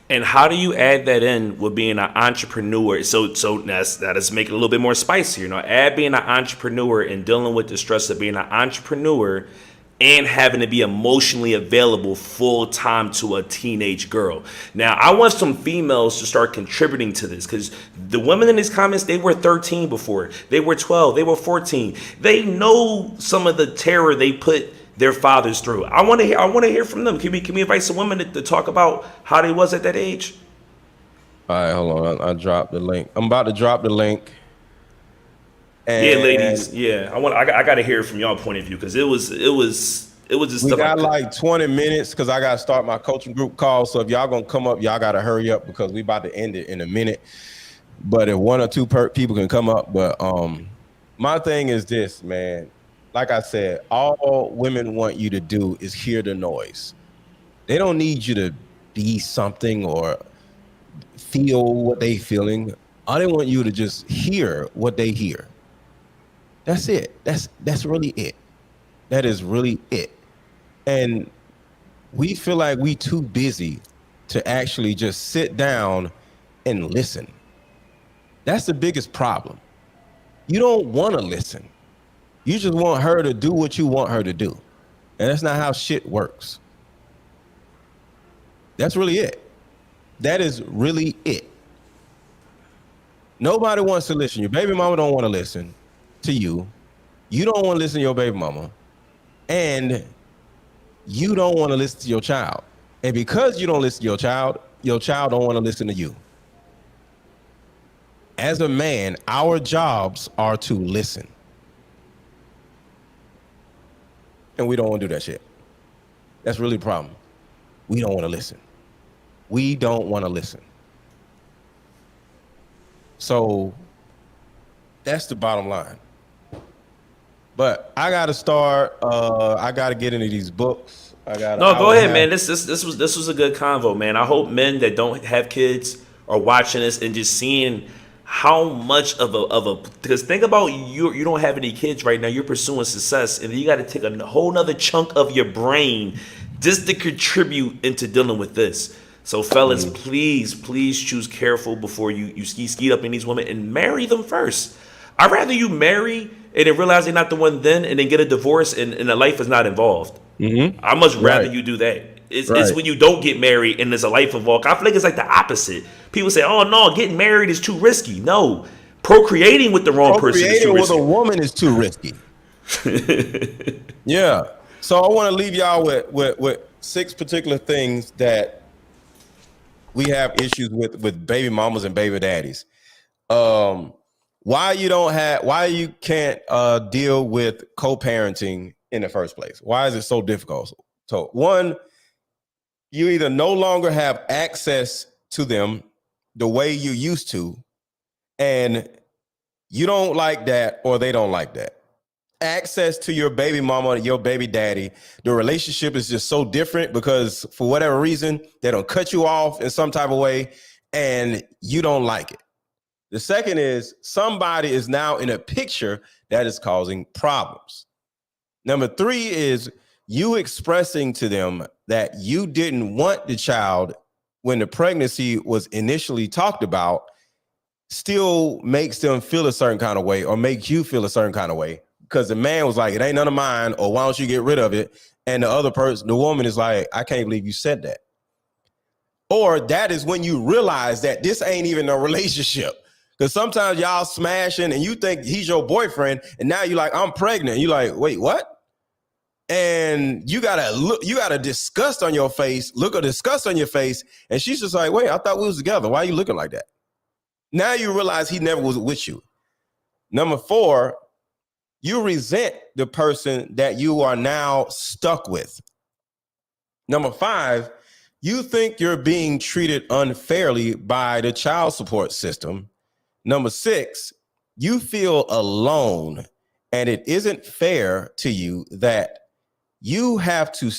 And how do you add that in with being an entrepreneur? So let's make it a little bit more spicy. Add being an entrepreneur and dealing with the stress of being an entrepreneur and having to be emotionally available full time to a teenage girl. Now, I want some females to start contributing to this, because the women in these comments, they were 13 before, they were 12, they were 14. They know some of the terror they put their fathers through. I want to hear from them. Can we invite some women to talk about how they was at that age? All right, hold on. I dropped the link. I'm about to drop the link. And yeah, ladies. Yeah, I got to hear from y'all point of view, because it was just we stuff. We got like 20 minutes because I got to start my coaching group call. So if y'all gonna come up, y'all got to hurry up because we about to end it in a minute. But if one or two people can come up, but my thing is this, man. Like I said, all women want you to do is hear the noise. They don't need you to be something or feel what they feeling. All they want you to just hear what they hear. That's it. That's really it. That is really it. And we feel like we too busy to actually just sit down and listen. That's the biggest problem. You don't want to listen. You just want her to do what you want her to do. And that's not how shit works. That's really it. That is really it. Nobody wants to listen. Your baby mama don't want to listen to you. You don't want to listen to your baby mama. And you don't want to listen to your child. And because you don't listen to your child don't want to listen to you. As a man, our jobs are to listen. And we don't want to do that shit. That's really the problem. We don't want to listen. We don't want to listen. So that's the bottom line. But I got to start. I got to get into these books. Go ahead, man. This was a good convo, man. I hope men that don't have kids are watching this and just seeing how much of a because think about you don't have any kids right now. You're pursuing success, and you got to take a whole nother chunk of your brain just to contribute into dealing with this. So, fellas, please choose careful before you skeet up in these women and marry them first. I'd rather you marry and then realize they're not the one then and then get a divorce and the life is not involved. Mm-hmm. I'd much rather you do that. It's when you don't get married and there's a life involved. I feel like it's like the opposite. People say, oh, no, getting married is too risky. No, procreating with the wrong person is too risky. Procreating with a woman is too risky. Yeah. So I want to leave y'all with 6 particular things that we have issues with baby mamas and baby daddies. Why you can't deal with co-parenting in the first place? Why is it so difficult? So one, you either no longer have access to them the way you used to, and you don't like that, or they don't like that. Access to your baby mama, your baby daddy, the relationship is just so different because for whatever reason, they don't cut you off in some type of way and you don't like it. The second is somebody is now in a picture that is causing problems. Number 3 is you expressing to them that you didn't want the child when the pregnancy was initially talked about still makes them feel a certain kind of way or make you feel a certain kind of way. Because the man was like, it ain't none of mine, or why don't you get rid of it? And the other person, the woman is like, I can't believe you said that. Or that is when you realize that this ain't even a relationship. Because sometimes y'all smashing and you think he's your boyfriend, and now you're like, I'm pregnant. You're like, wait, what? And you got a disgust on your face, look of disgust on your face. And she's just like, wait, I thought we was together. Why are you looking like that? Now you realize he never was with you. Number 4, you resent the person that you are now stuck with. Number 5, you think you're being treated unfairly by the child support system. Number 6, you feel alone, and it isn't fair to you that you have to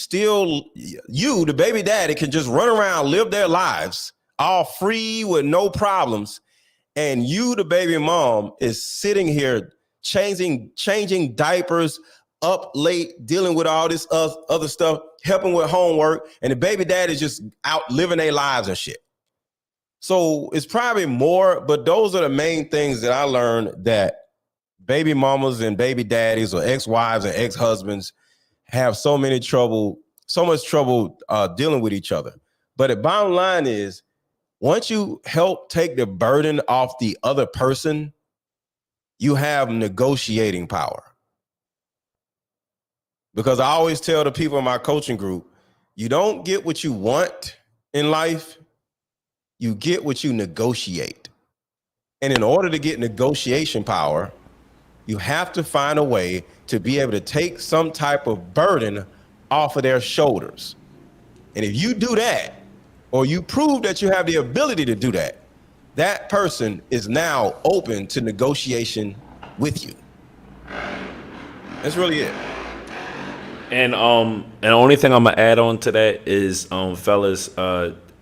you, the baby daddy, can just run around, live their lives all free with no problems. And you, the baby mom, is sitting here changing diapers, up late, dealing with all this other stuff, helping with homework, and the baby dad is just out living their lives and shit. So it's probably more, but those are the main things that I learned, that baby mamas and baby daddies or ex-wives and ex-husbands have so much trouble dealing with each other. But the bottom line is, once you help take the burden off the other person, you have negotiating power. Because I always tell the people in my coaching group, you don't get what you want in life, you get what you negotiate. And in order to get negotiation power, you have to find a way to be able to take some type of burden off of their shoulders. And if you do that, or you prove that you have the ability to do that, that person is now open to negotiation with you. That's really it. And the only thing I'm gonna add on to that is, fellas,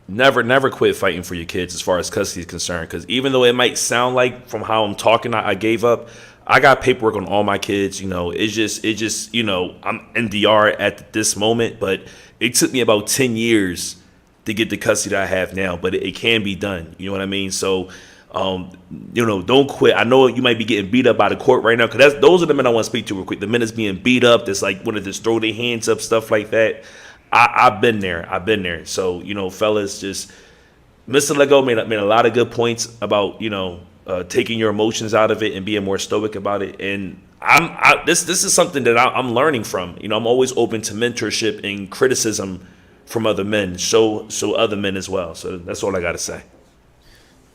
never quit fighting for your kids as far as custody is concerned. Because even though it might sound like from how I'm talking, I gave up. I got paperwork on all my kids. You know, it's just you know, I'm NDR at this moment, but it took me about 10 years to get the custody that I have now. But it can be done. You know what I mean? So. You know, don't quit. I know you might be getting beat up by the court right now, because those are the men I want to speak to real quick. The men that's being beat up, that's like want to just throw their hands up, stuff like that. I've been there. So, you know, fellas, just Mr. Lego made a lot of good points about, you know, taking your emotions out of it and being more stoic about it. And this is something that I'm learning from. You know, I'm always open to mentorship and criticism from other men, so other men as well. So that's all I got to say.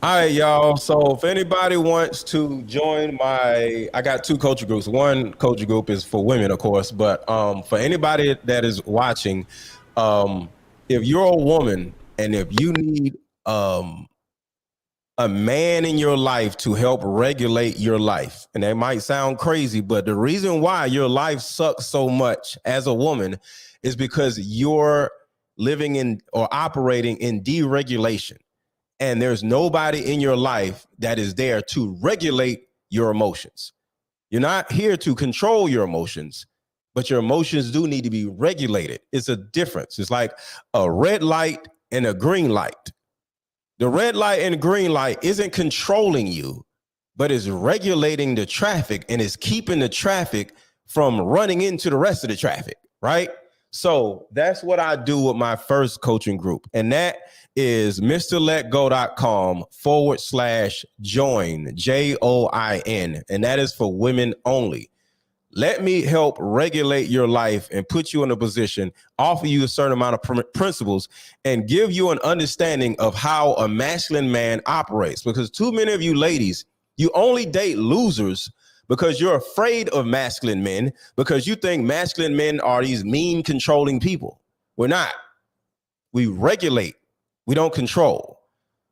All right, y'all. So if anybody wants to join I got 2 coaching groups. One coaching group is for women, of course, but for anybody that is watching, if you're a woman and if you need a man in your life to help regulate your life, and that might sound crazy, but the reason why your life sucks so much as a woman is because you're living in or operating in deregulation. And there's nobody in your life that is there to regulate your emotions. You're not here to control your emotions, but your emotions do need to be regulated. It's a difference. It's like a red light and a green light. The red light and green light isn't controlling you, but is regulating the traffic and is keeping the traffic from running into the rest of the traffic, right? So that's what I do with my first coaching group. And that is MrLetGo.com/join, JOIN. And that is for women only. Let me help regulate your life and put you in a position, offer you a certain amount of principles, and give you an understanding of how a masculine man operates. Because too many of you ladies, you only date losers because you're afraid of masculine men, because you think masculine men are these mean, controlling people. We're not. We regulate. We don't control.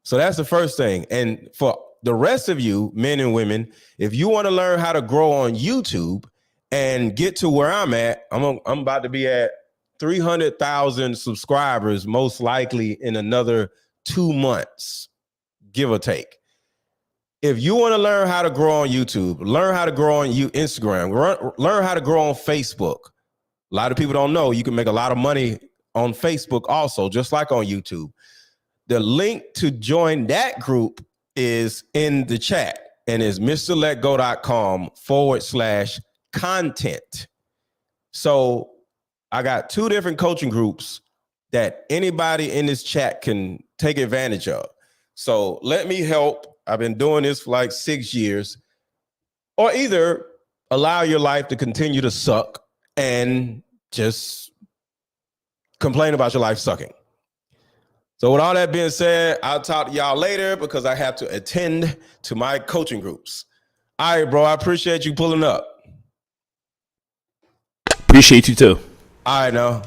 So that's the first thing. And for the rest of you, men and women, if you want to learn how to grow on YouTube and get to where I'm at, I'm about to be at 300,000 subscribers, most likely in another 2 months, give or take. If you want to learn how to grow on YouTube, learn how to grow on Instagram, learn how to grow on Facebook. A lot of people don't know you can make a lot of money on Facebook also, just like on YouTube. The link to join that group is in the chat and is MrLetGo.com/content. So I got 2 different coaching groups that anybody in this chat can take advantage of. So let me help. I've been doing this for like 6 years. Or either allow your life to continue to suck and just complain about your life sucking. So with all that being said, I'll talk to y'all later because I have to attend to my coaching groups. All right, bro, I appreciate you pulling up. Appreciate you too. All right, now.